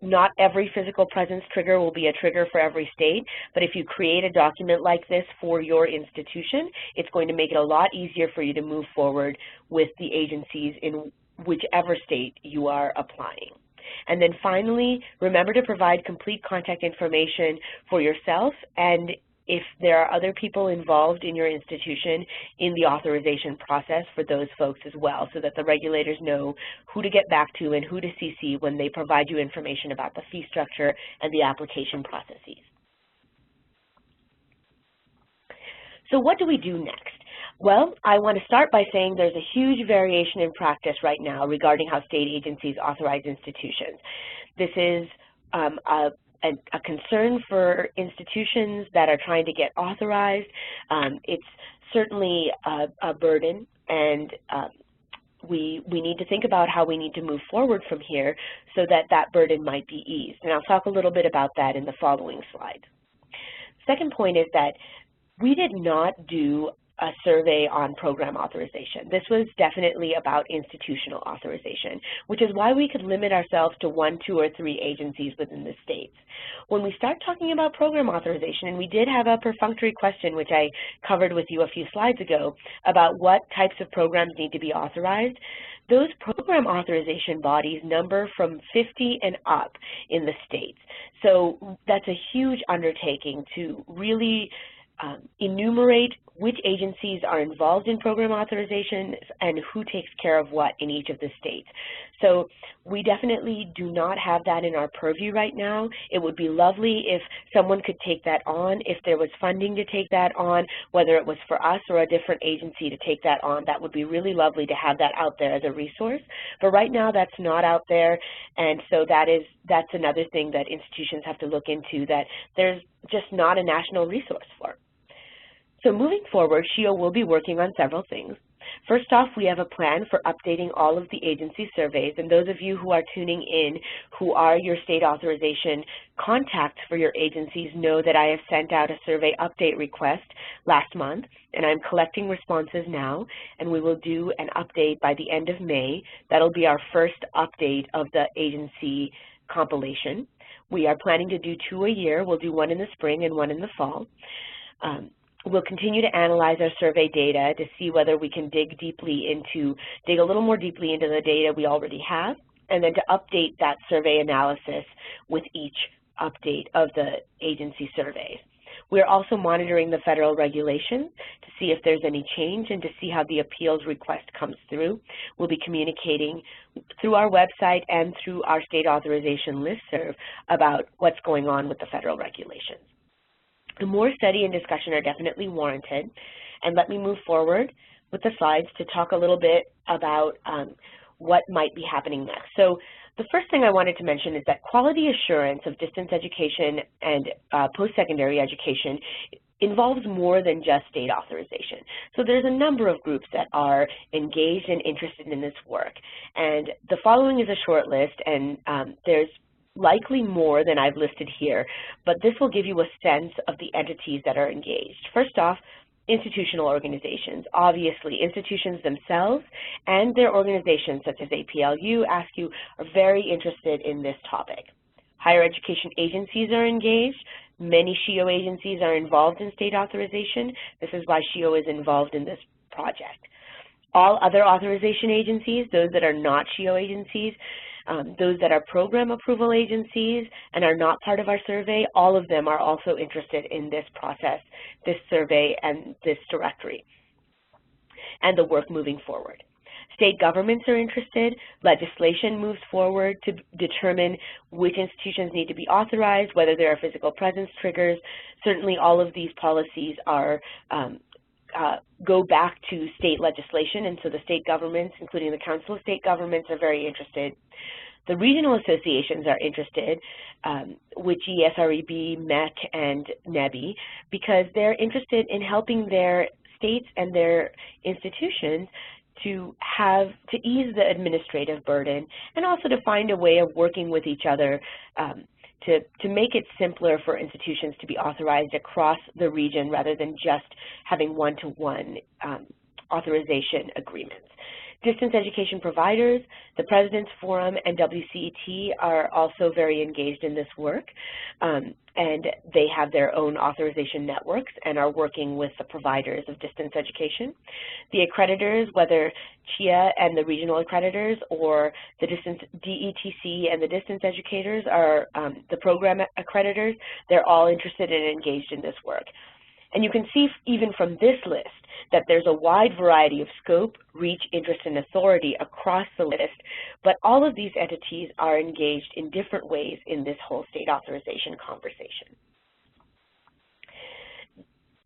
not every physical presence trigger will be a trigger for every state, but if you create a document like this for your institution, it's going to make it a lot easier for you to move forward with the agencies in whichever state you are applying. And then finally, remember to provide complete contact information for yourself and if there are other people involved in your institution in the authorization process for those folks as well, so that the regulators know who to get back to and who to CC when they provide you information about the fee structure and the application processes. So what do we do next? Well, I want to start by saying there's a huge variation in practice right now regarding how state agencies authorize institutions. This is a concern for institutions that are trying to get authorized. It's certainly a burden, and we need to think about how we need to move forward from here so that that burden might be eased. And I'll talk a little bit about that in the following slide. Second point is that we did not do a survey on program authorization. This was definitely about institutional authorization, which is why we could limit ourselves to 1, 2, or 3 agencies within the states. When we start talking about program authorization, and we did have a perfunctory question, which I covered with you a few slides ago, about what types of programs need to be authorized, those program authorization bodies number from 50 and up in the states. So that's a huge undertaking to really enumerate which agencies are involved in program authorization and who takes care of what in each of the states. So we definitely do not have that in our purview right now. It would be lovely if someone could take that on, if there was funding to take that on, whether it was for us or a different agency to take that on. That would be really lovely to have that out there as a resource. But right now that's not out there, and so that's another thing that institutions have to look into, that there's just not a national resource for. So moving forward, SHEEO will be working on several things. First off, we have a plan for updating all of the agency surveys, and those of you who are tuning in who are your state authorization contacts for your agencies know that I have sent out a survey update request last month, and I'm collecting responses now, and we will do an update by the end of May. That'll be our first update of the agency compilation. We are planning to do 2 a year. We'll do one in the spring and one in the fall. We'll continue to analyze our survey data to see whether we can dig a little more deeply into the data we already have, and then to update that survey analysis with each update of the agency surveys. We're also monitoring the federal regulation to see if there's any change and to see how the appeals request comes through. We'll be communicating through our website and through our state authorization listserv about what's going on with the federal regulations. More study and discussion are definitely warranted, and let me move forward with the slides to talk a little bit about what might be happening next. So the first thing I wanted to mention is that quality assurance of distance education and post-secondary education involves more than just state authorization. So there's a number of groups that are engaged and interested in this work, and the following is a short list, and there's likely more than I've listed here, but this will give you a sense of the entities that are engaged. First off, institutional organizations. Obviously, institutions themselves and their organizations such as APLU, ASCU are very interested in this topic. Higher education agencies are engaged. Many SHEEO agencies are involved in state authorization. This is why SHEEO is involved in this project. All other authorization agencies, those that are not SHEEO agencies, those that are program approval agencies and are not part of our survey, all of them are also interested in this process, this survey, and this directory, and the work moving forward. State governments are interested. Legislation moves forward to determine which institutions need to be authorized, whether there are physical presence triggers. Certainly all of these policies are go back to state legislation, and so the state governments, including the Council of State Governments, are very interested. The regional associations are interested, WICHE, SREB, MEC, and NEBI, because they're interested in helping their states and their institutions to ease the administrative burden, and also to find a way of working with each other to make it simpler for institutions to be authorized across the region rather than just having one-to-one authorization agreements. Distance education providers, the President's Forum, and WCET are also very engaged in this work, and they have their own authorization networks and are working with the providers of distance education. The accreditors, whether CHEA and the regional accreditors or the DETC and the distance educators are the program accreditors, they're all interested and engaged in this work. And you can see even from this list that there's a wide variety of scope, reach, interest, and authority across the list, but all of these entities are engaged in different ways in this whole state authorization conversation.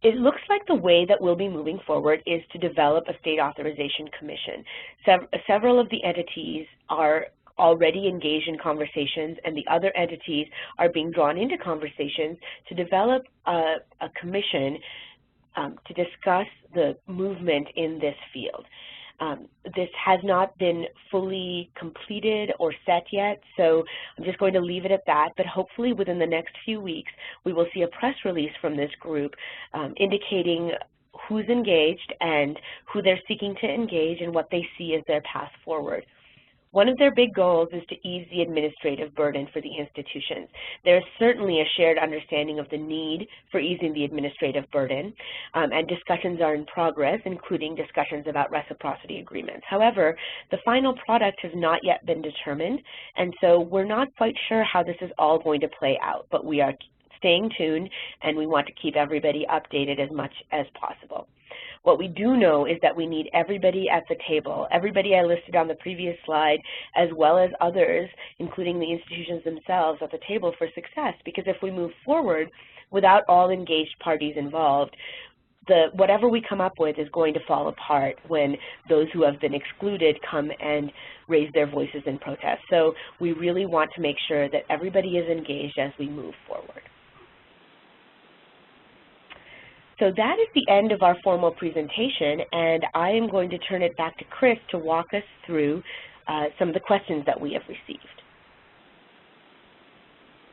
It looks like the way that we'll be moving forward is to develop a state authorization commission. Several of the entities are already engaged in conversations, and the other entities are being drawn into conversations to develop a commission to discuss the movement in this field. This has not been fully completed or set yet, so I'm just going to leave it at that, but hopefully within the next few weeks we will see a press release from this group indicating who's engaged and who they're seeking to engage and what they see as their path forward. One of their big goals is to ease the administrative burden for the institutions. There is certainly a shared understanding of the need for easing the administrative burden, and discussions are in progress, including discussions about reciprocity agreements. However, the final product has not yet been determined, and so we're not quite sure how this is all going to play out, but we are staying tuned, and we want to keep everybody updated as much as possible. What we do know is that we need everybody at the table, everybody I listed on the previous slide, as well as others, including the institutions themselves, at the table for success, because if we move forward without all engaged parties involved, whatever we come up with is going to fall apart when those who have been excluded come and raise their voices in protest. So we really want to make sure that everybody is engaged as we move forward. So that is the end of our formal presentation, and I am going to turn it back to Chris to walk us through some of the questions that we have received.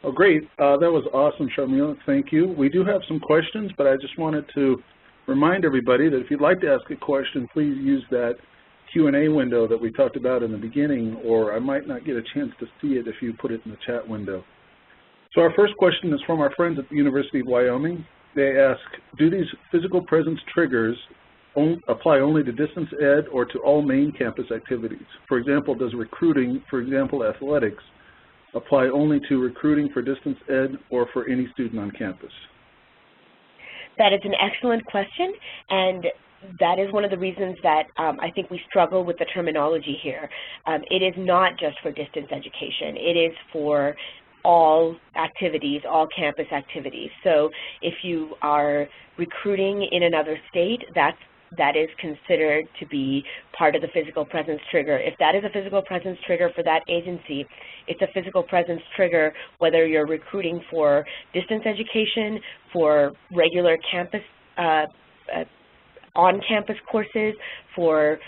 Oh, great. That was awesome, Sharmila. Thank you. We do have some questions, but I just wanted to remind everybody that if you'd like to ask a question, please use that Q&A window that we talked about in the beginning, or I might not get a chance to see it if you put it in the chat window. So our first question is from our friends at the University of Wyoming. They ask, do these physical presence triggers apply only to distance ed or to all main campus activities? For example, does recruiting, for example, athletics, apply only to recruiting for distance ed or for any student on campus? That is an excellent question, and that is one of the reasons that I think we struggle with the terminology here. It is not just for distance education. It is for all activities, all campus activities. So if you are recruiting in another state, that is considered to be part of the physical presence trigger. If that is a physical presence trigger for that agency, it's a physical presence trigger whether you're recruiting for distance education, for regular campus, on-campus courses, for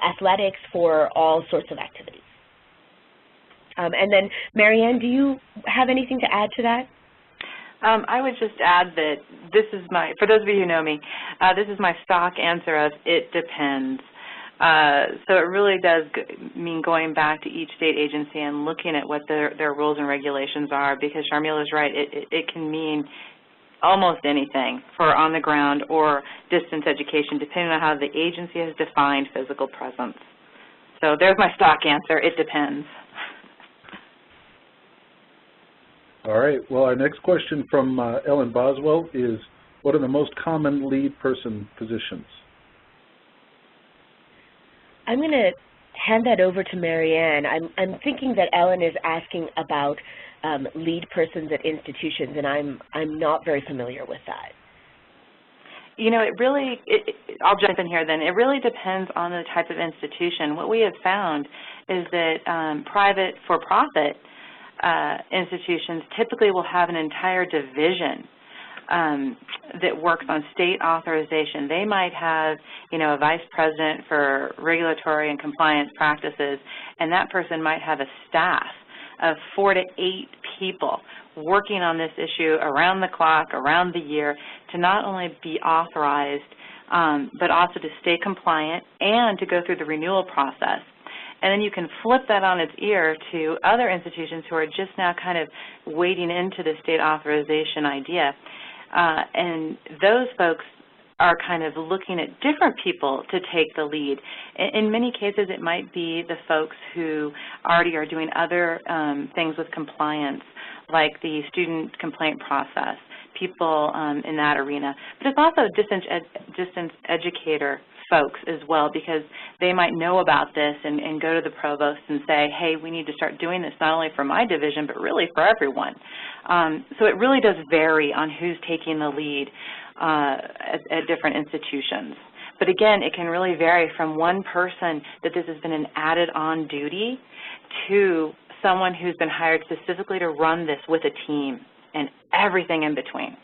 athletics, for all sorts of activities. And then, Marianne, do you have anything to add to that? I would just add that this is for those of you who know me, this is my stock answer of it depends. So it really does mean going back to each state agency and looking at what their rules and regulations are, because Sharmila is right, it can mean almost anything for on-the-ground or distance education, depending on how the agency has defined physical presence. So there's my stock answer, it depends. All right, well, our next question from Ellen Boswell is, what are the most common lead person positions? I'm going to hand that over to Marianne. I'm thinking that Ellen is asking about lead persons at institutions, and I'm not very familiar with that. You know, I'll jump in here then. It really depends on the type of institution. What we have found is that private for-profit institutions typically will have an entire division that works on state authorization. They might have, a vice president for regulatory and compliance practices, and that person might have a staff of 4 to 8 people working on this issue around the clock, around the year, to not only be authorized, but also to stay compliant and to go through the renewal process. And then you can flip that on its ear to other institutions who are just now kind of wading into the state authorization idea. And those folks are kind of looking at different people to take the lead. In many cases, it might be the folks who already are doing other things with compliance, like the student complaint process, people in that arena. But it's also distance educator folks as well, because they might know about this and go to the provost and say, hey, we need to start doing this not only for my division, but really for everyone. So it really does vary on who's taking the lead at different institutions. But again, it can really vary from one person that this has been an added-on duty to someone who's been hired specifically to run this with a team and everything in between.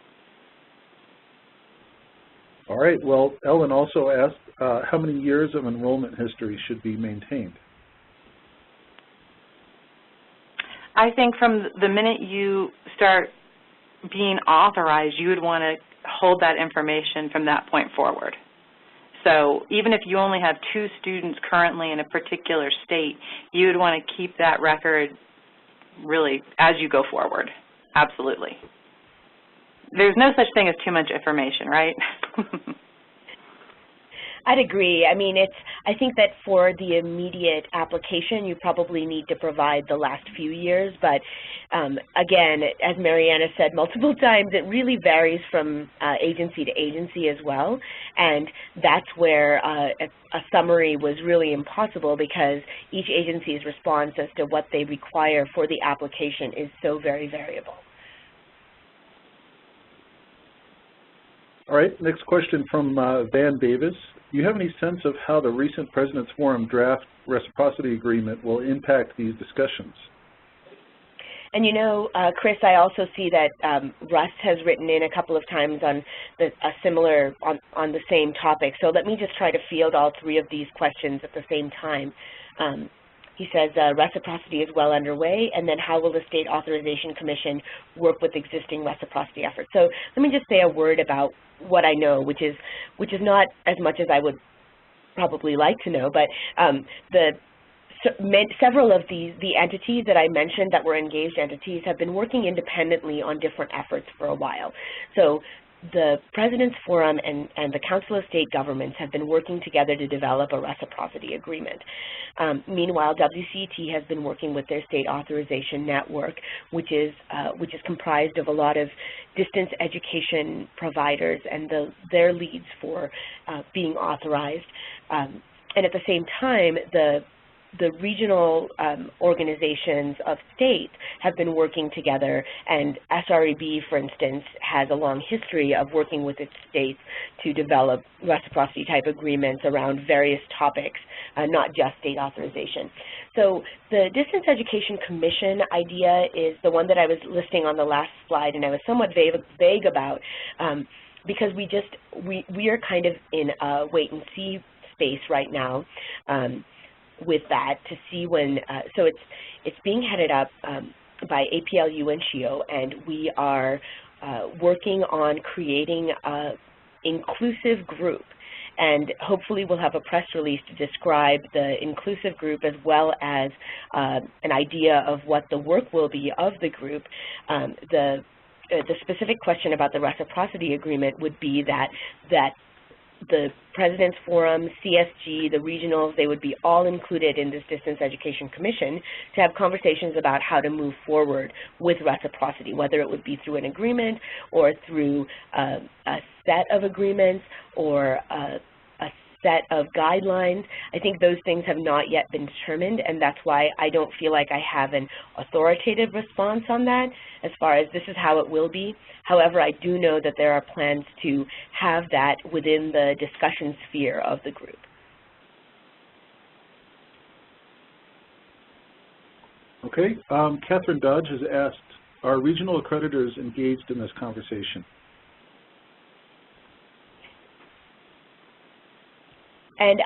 All right. Well, Ellen also asked how many years of enrollment history should be maintained? I think from the minute you start being authorized, you would want to hold that information from that point forward. So even if you only have 2 students currently in a particular state, you would want to keep that record really as you go forward. Absolutely. There's no such thing as too much information, right? I'd agree. I mean, I think that for the immediate application, you probably need to provide the last few years. But again, as Mariana said multiple times, it really varies from agency to agency as well. And that's where a summary was really impossible, because each agency's response as to what they require for the application is so very variable. All right, next question from Van Davis. Do you have any sense of how the recent President's Forum draft reciprocity agreement will impact these discussions? And you know, Chris, I also see that Russ has written in a couple of times on on the same topic. So let me just try to field all 3 of these questions at the same time. He says reciprocity is well underway, and then how will the State Authorization Commission work with existing reciprocity efforts? So let me just say a word about what I know, which is not as much as I would probably like to know, but several of the entities that I mentioned that were engaged entities have been working independently on different efforts for a while. So the President's Forum and the Council of State Governments have been working together to develop a reciprocity agreement. Meanwhile, WCET has been working with their state authorization network, which is comprised of a lot of distance education providers and their leads for being authorized. And at the same time, the regional organizations of states have been working together, and SREB, for instance, has a long history of working with its states to develop reciprocity-type agreements around various topics, not just state authorization. So the Distance Education Commission idea is the one that I was listing on the last slide, and I was somewhat vague about, because we are kind of in a wait-and-see space right now. With that, to see when, so it's being headed up by APLU and SHEEO, and we are working on creating an inclusive group, and hopefully we'll have a press release to describe the inclusive group as well as an idea of what the work will be of the group. The specific question about the reciprocity agreement would be that the President's Forum, CSG, the regionals, they would be all included in this Distance Education Commission to have conversations about how to move forward with reciprocity, whether it would be through an agreement or through a set of agreements or a set of guidelines. I think those things have not yet been determined, and that's why I don't feel like I have an authoritative response on that as far as this is how it will be. However, I do know that there are plans to have that within the discussion sphere of the group. Okay. Catherine Dodge has asked, are regional accreditors engaged in this conversation? And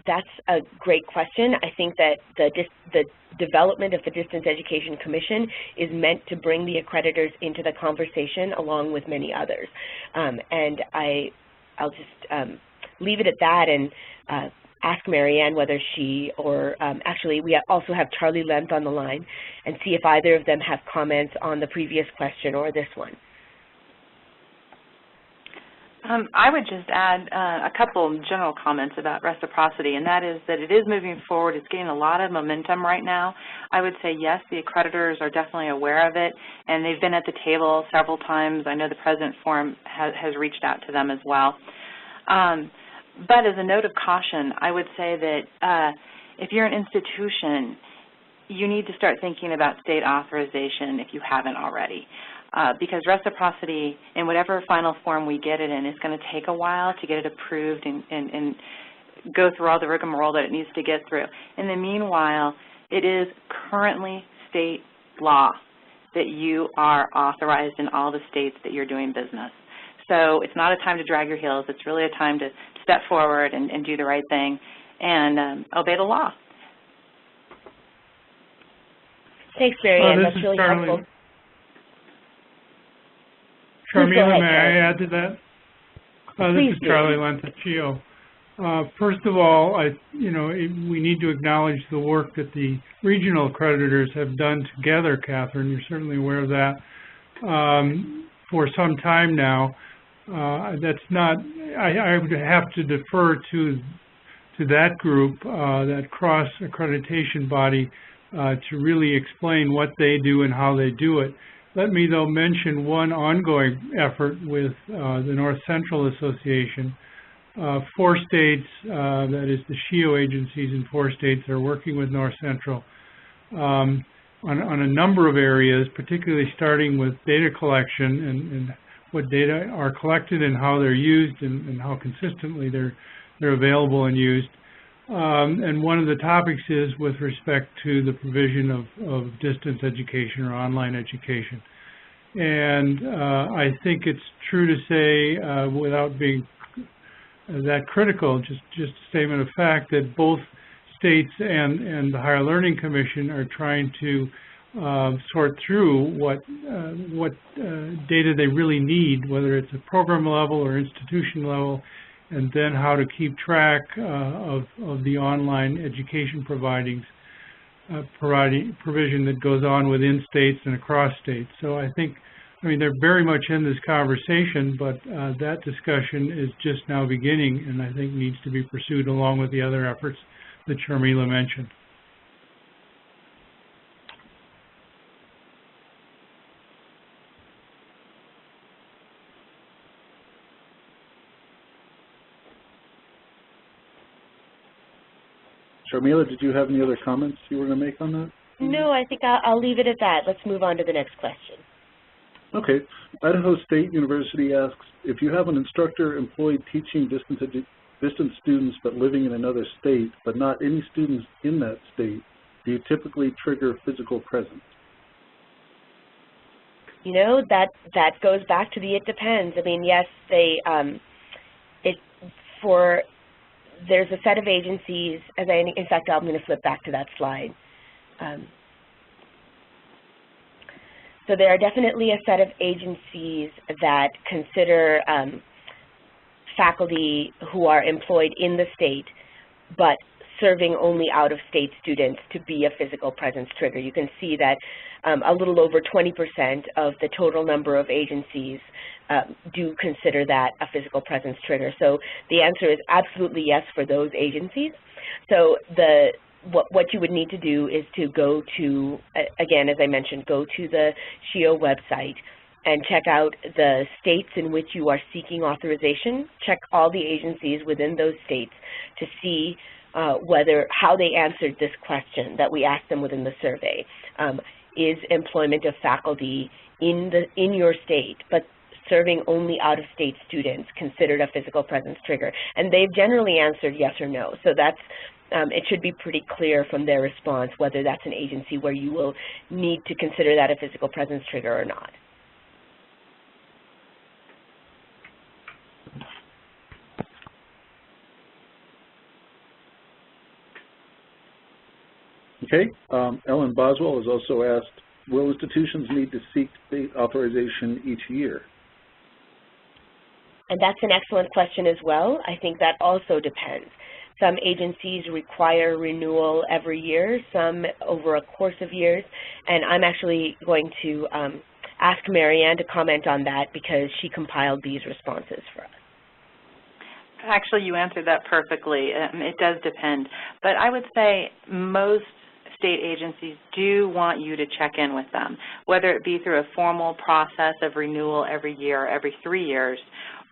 that's a great question. I think that the development of the Distance Education Commission is meant to bring the accreditors into the conversation along with many others. And I'll just leave it at that and ask Marianne whether she or actually we also have Charlie Lent on the line, and see if either of them have comments on the previous question or this one. I would just add a couple general comments about reciprocity, and that is that it is moving forward. It's getting a lot of momentum right now. I would say, yes, the accreditors are definitely aware of it, and they've been at the table several times. I know the President Forum has reached out to them as well. But as a note of caution, I would say that if you're an institution, you need to start thinking about state authorization if you haven't already. Because reciprocity, in whatever final form we get it in, is going to take a while to get it approved and go through all the rigmarole that it needs to get through. In the meanwhile, it is currently state law that you are authorized in all the states that you're doing business. So it's not a time to drag your heels. It's really a time to step forward and do the right thing and obey the law. Thanks, Marianne. That's really helpful. Sharmila, may I add to that? This is Charlie Lentz at SHEEO. First of all, we need to acknowledge the work that the regional accreditors have done together, Catherine. You're certainly aware of that. For some time now, that's not. I would have to defer to that group, that cross accreditation body, to really explain what they do and how they do it. Let me, though, mention one ongoing effort with the North Central Association. 4 states, that is the SHEEO agencies in 4 states, are working with North Central on a number of areas, particularly starting with data collection and what data are collected and how they're used and how consistently they're available and used. And one of the topics is with respect to the provision of distance education or online education. And I think it's true to say, without being that critical, just a statement of fact, that both states and the Higher Learning Commission are trying to sort through what data they really need, whether it's at program level or institution level, and then how to keep track of the online education provision that goes on within states and across states. So I think, they're very much in this conversation, but that discussion is just now beginning and I think needs to be pursued along with the other efforts that Sharmila mentioned. Sharmila, did you have any other comments you were going to make on that? No, I think I'll leave it at that. Let's move on to the next question. Okay. Idaho State University asks, if you have an instructor employed teaching distance students but living in another state, but not any students in that state, do you typically trigger physical presence? That goes back to the it depends. Yes, there's a set of agencies, in fact, I'm going to flip back to that slide. So there are definitely a set of agencies that consider faculty who are employed in the state, but serving only out-of-state students to be a physical presence trigger. You can see that a little over 20% of the total number of agencies do consider that a physical presence trigger. So the answer is absolutely yes for those agencies. So what you would need to do is to go to, again, as I mentioned, go to the SHEEO website and check out the states in which you are seeking authorization. Check all the agencies within those states to see how they answered this question that we asked them within the survey. Is employment of faculty in your state, but serving only out-of-state students, considered a physical presence trigger? And they've generally answered yes or no. So that's it should be pretty clear from their response whether that's an agency where you will need to consider that a physical presence trigger or not. Okay. Ellen Boswell has also asked, will institutions need to seek state authorization each year? And that's an excellent question as well. I think that also depends. Some agencies require renewal every year, some over a course of years, and I'm actually going to ask Marianne to comment on that because she compiled these responses for us. Actually, you answered that perfectly. It does depend. But I would say most state agencies do want you to check in with them, whether it be through a formal process of renewal every year or every 3 years,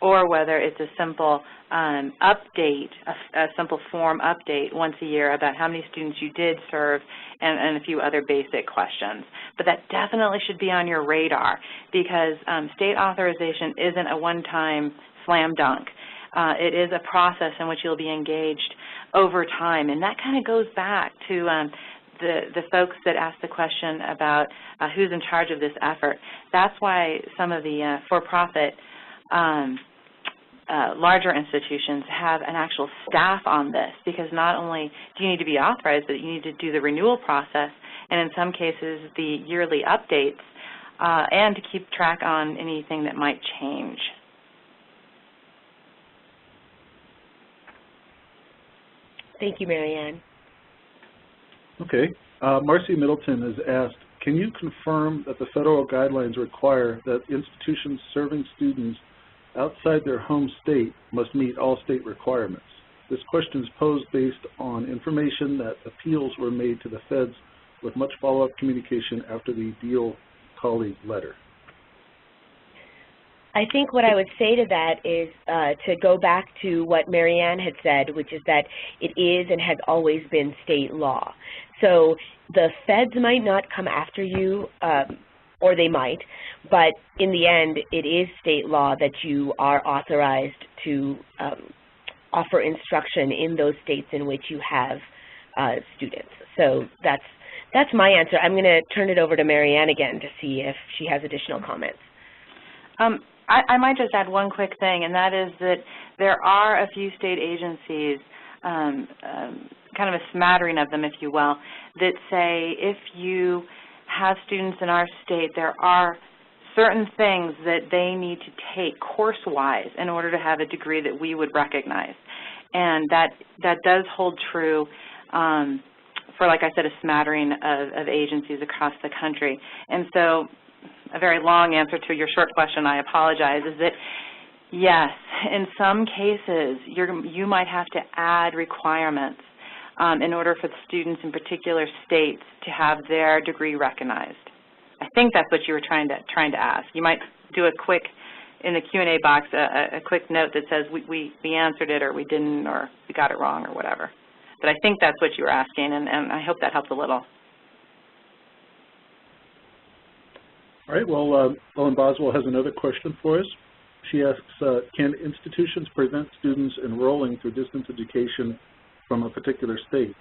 or whether it's a simple update, a simple form update once a year about how many students you did serve and a few other basic questions. But that definitely should be on your radar, because state authorization isn't a one-time slam dunk. It is a process in which you'll be engaged over time, and that kind of goes back to the folks that asked the question about who's in charge of this effort. That's why some of the for-profit larger institutions have an actual staff on this, because not only do you need to be authorized, but you need to do the renewal process, and in some cases the yearly updates, and to keep track on anything that might change. Thank you, Marianne. Okay. Marcy Middleton has asked, can you confirm that the federal guidelines require that institutions serving students outside their home state must meet all state requirements? This question is posed based on information that appeals were made to the feds with much follow-up communication after the Deal colleague letter. I think what I would say to that is to go back to what Marianne had said, which is that it is and has always been state law. So the feds might not come after you, or they might, but in the end, it is state law that you are authorized to offer instruction in those states in which you have students. So that's my answer. I'm going to turn it over to Marianne again to see if she has additional comments. I might just add one quick thing, and that is that there are a few state agencies, kind of a smattering of them, if you will, that say if you have students in our state, there are certain things that they need to take course-wise in order to have a degree that we would recognize. And that does hold true for, like I said, a smattering of agencies across the country. And so a very long answer to your short question, I apologize, is that yes, in some cases you might have to add requirements in order for the students in particular states to have their degree recognized. I think that's what you were trying to ask. You might do a quick, in the Q&A box, a quick note that says we answered it, or we didn't, or we got it wrong, or whatever. But I think that's what you were asking, and I hope that helps a little. All right, well, Ellen Boswell has another question for us. She asks, can institutions prevent students enrolling through distance education from a particular state?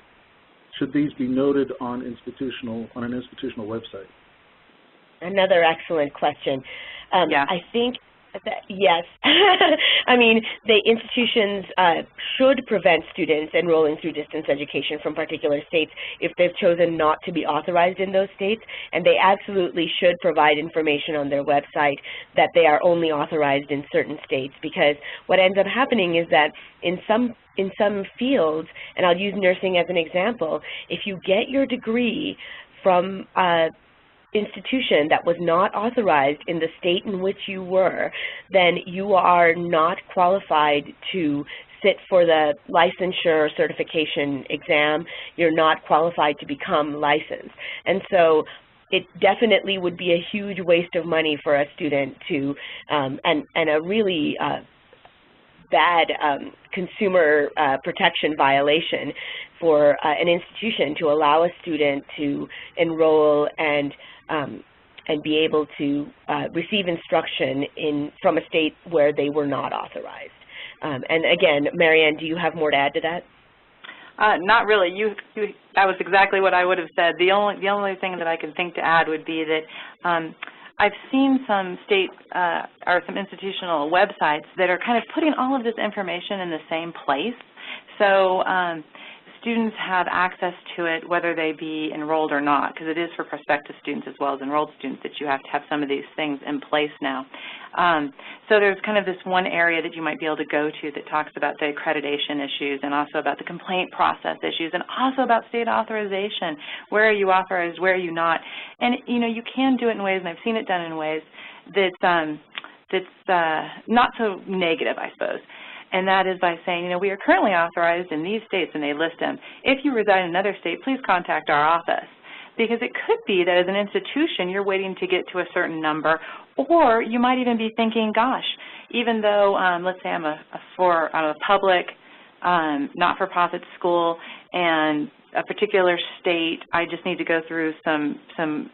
Should these be noted on an institutional website? Another excellent question. Yeah. I think that, yes. I mean, the institutions should prevent students enrolling through distance education from particular states if they've chosen not to be authorized in those states, and they absolutely should provide information on their website that they are only authorized in certain states, because what ends up happening is that in some fields, and I'll use nursing as an example, if you get your degree from institution that was not authorized in the state in which you were, then you are not qualified to sit for the licensure certification exam. You're not qualified to become licensed. And so it definitely would be a huge waste of money for a student to, and a really bad consumer protection violation for an institution to allow a student to enroll and be able to receive instruction from a state where they were not authorized. And again, Marianne, do you have more to add to that? Not really. That was exactly what I would have said. The only thing that I can think to add would be that I've seen some state or some institutional websites that are kind of putting all of this information in the same place. So students have access to it whether they be enrolled or not, because it is for prospective students as well as enrolled students that you have to have some of these things in place now. So there's kind of this one area that you might be able to go to that talks about the accreditation issues, and also about the complaint process issues, and also about state authorization. Where are you authorized, where are you not? And you know, you can do it in ways, and I've seen it done in ways that's not so negative, I suppose. And that is by saying, you know, we are currently authorized in these states, and they list them. If you reside in another state, please contact our office. Because it could be that as an institution, you're waiting to get to a certain number, or you might even be thinking, gosh, even though, let's say I'm a public, not-for-profit school, and a particular state, I just need to go through some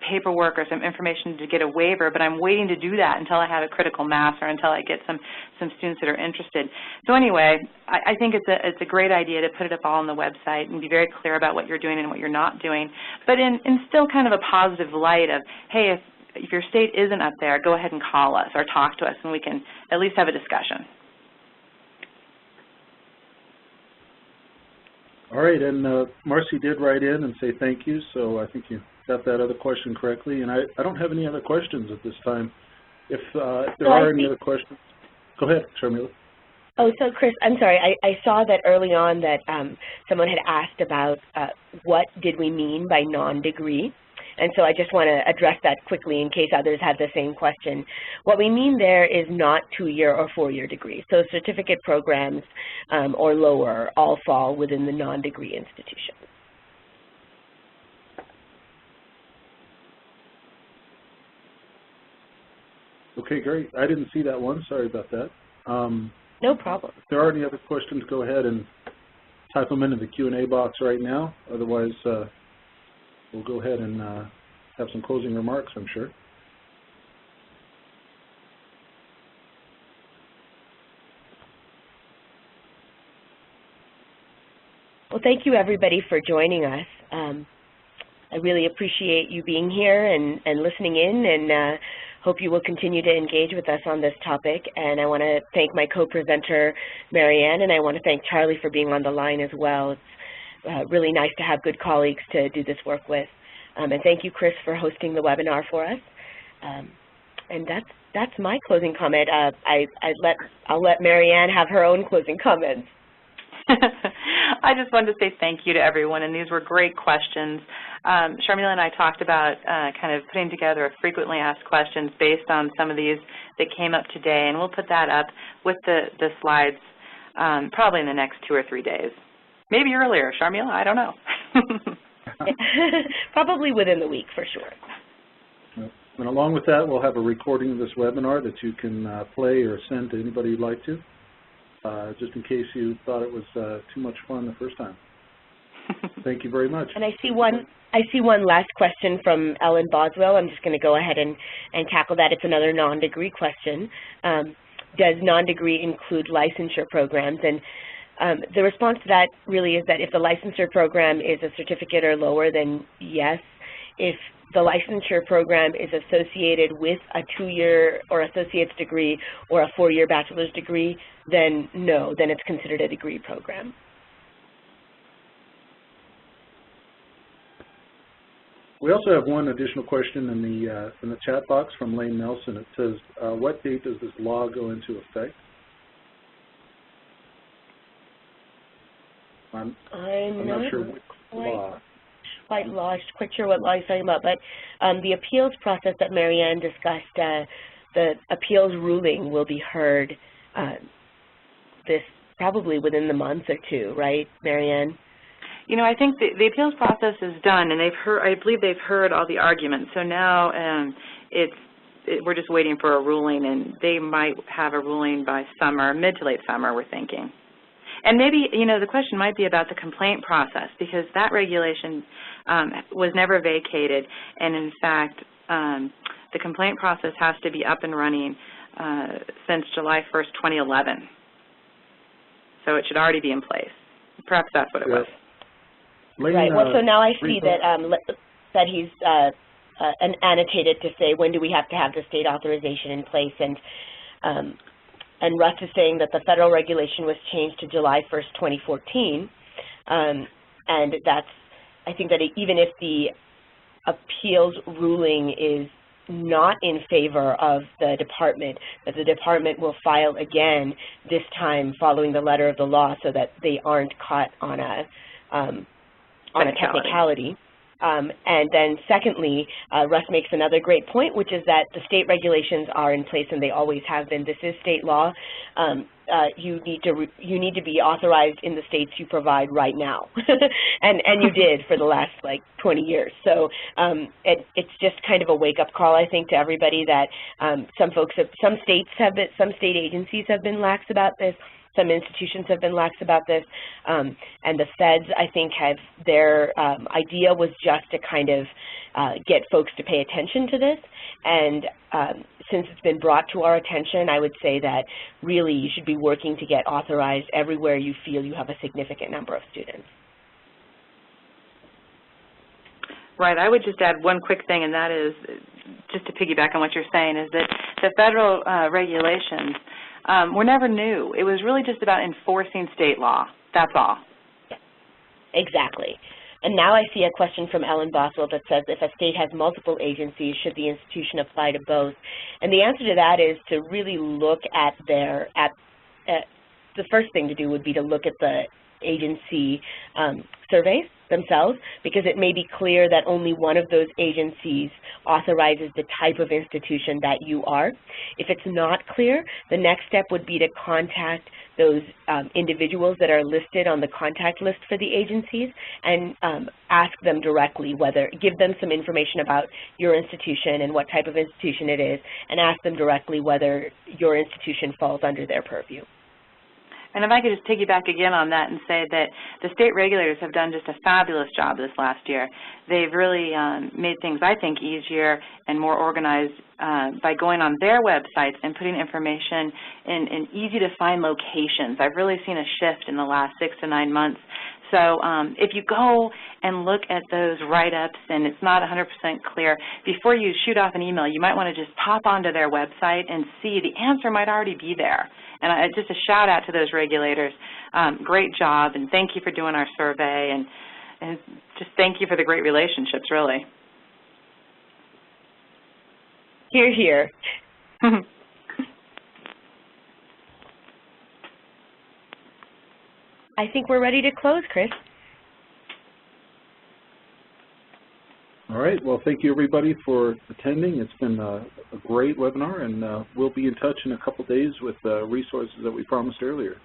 paperwork or some information to get a waiver, but I'm waiting to do that until I have a critical mass or until I get some students that are interested. So anyway, I think it's a great idea to put it up all on the website and be very clear about what you're doing and what you're not doing, but in still kind of a positive light of, hey, if your state isn't up there, go ahead and call us or talk to us and we can at least have a discussion. All right, and Marcy did write in and say thank you, so I think you got that other question correctly, and I don't have any other questions at this time. If there are any other questions, go ahead, Sharmila. Oh, so Chris, I'm sorry, I saw that early on that someone had asked about what did we mean by non-degree, and so I just want to address that quickly in case others had the same question. What we mean there is not 2-year or 4-year degrees, so certificate programs or lower all fall within the non-degree institutions. Okay, great. I didn't see that one. Sorry about that. No problem. If there are any other questions, go ahead and type them into the Q&A box right now. Otherwise, we'll go ahead and have some closing remarks, I'm sure. Well, thank you, everybody, for joining us. I really appreciate you being here and listening in, and hope you will continue to engage with us on this topic. And I want to thank my co-presenter, Marianne, and I want to thank Charlie for being on the line as well. It's really nice to have good colleagues to do this work with. And thank you, Chris, for hosting the webinar for us. And that's my closing comment. I'll let Marianne have her own closing comments. I just wanted to say thank you to everyone, and these were great questions. Sharmila and I talked about kind of putting together a frequently asked questions based on some of these that came up today, and we'll put that up with the slides probably in the next 2 or 3 days. Maybe earlier, Sharmila, I don't know. Probably within the week, for sure. And along with that, we'll have a recording of this webinar that you can play or send to anybody you'd like to. Just in case you thought it was too much fun the first time. Thank you very much. And I see one last question from Ellen Boswell. I'm just going to go ahead and tackle that. It's another non-degree question. Does non-degree include licensure programs? And the response to that really is that if the licensure program is a certificate or lower, then yes. If the licensure program is associated with a 2-year or associate's degree or a 4-year bachelor's degree, then no, then it's considered a degree program. We also have one additional question in the chat box from Lane Nelson. It says, what date does this law go into effect? I'm not sure which law. Quite sure what law he's talking about, but the appeals process that Marianne discussed, the appeals ruling will be heard this probably within the month or 2, right, Marianne? You know, I think the appeals process is done, and I believe they've heard all the arguments. So now we're just waiting for a ruling, and they might have a ruling by summer, mid to late summer, we're thinking. And maybe, you know, the question might be about the complaint process, because that regulation was never vacated, and in fact, the complaint process has to be up and running since July 1st, 2011. So it should already be in place. Perhaps that's what it was. Right. Well, so now I see that he's annotated to say, when do we have to have the state authorization in place? And Russ is saying that the federal regulation was changed to July 1st, 2014, and that's, I think that even if the appeals ruling is not in favor of the department, that the department will file again, this time following the letter of the law, so that they aren't caught on a technicality. And then secondly, Russ makes another great point, which is that the state regulations are in place and they always have been. This is state law. You need to be authorized in the states you provide right now, and you did for the last like 20 years. So it's just kind of a wake-up call, I think, to everybody that some state agencies have been lax about this. Some institutions have been lax about this, and the feds, I think, have their idea was just to kind of get folks to pay attention to this. And since it's been brought to our attention, I would say that really you should be working to get authorized everywhere you feel you have a significant number of students. Right. I would just add one quick thing, and that is, just to piggyback on what you're saying, is that the federal regulations were never new. It was really just about enforcing state law. That's all. Exactly. And now I see a question from Ellen Boswell that says, if a state has multiple agencies, should the institution apply to both? And the answer to that is to really look at the first thing to do would be to look at the agency surveys themselves, because it may be clear that only one of those agencies authorizes the type of institution that you are. If it's not clear, the next step would be to contact those individuals that are listed on the contact list for the agencies and ask them directly give them some information about your institution and what type of institution it is, and ask them directly whether your institution falls under their purview. And if I could just piggyback again on that and say that the state regulators have done just a fabulous job this last year. They've really made things, I think, easier and more organized by going on their websites and putting information in easy-to-find locations. I've really seen a shift in the last 6 to 9 months. So if you go and look at those write-ups and it's not 100% clear, before you shoot off an email, you might want to just pop onto their website and see the answer might already be there. And just a shout out to those regulators. Great job, and thank you for doing our survey, and just thank you for the great relationships, really. Hear, hear. I think we're ready to close, Chris. All right. Well, thank you, everybody, for attending. It's been a great webinar, and we'll be in touch in a couple days with resources that we promised earlier.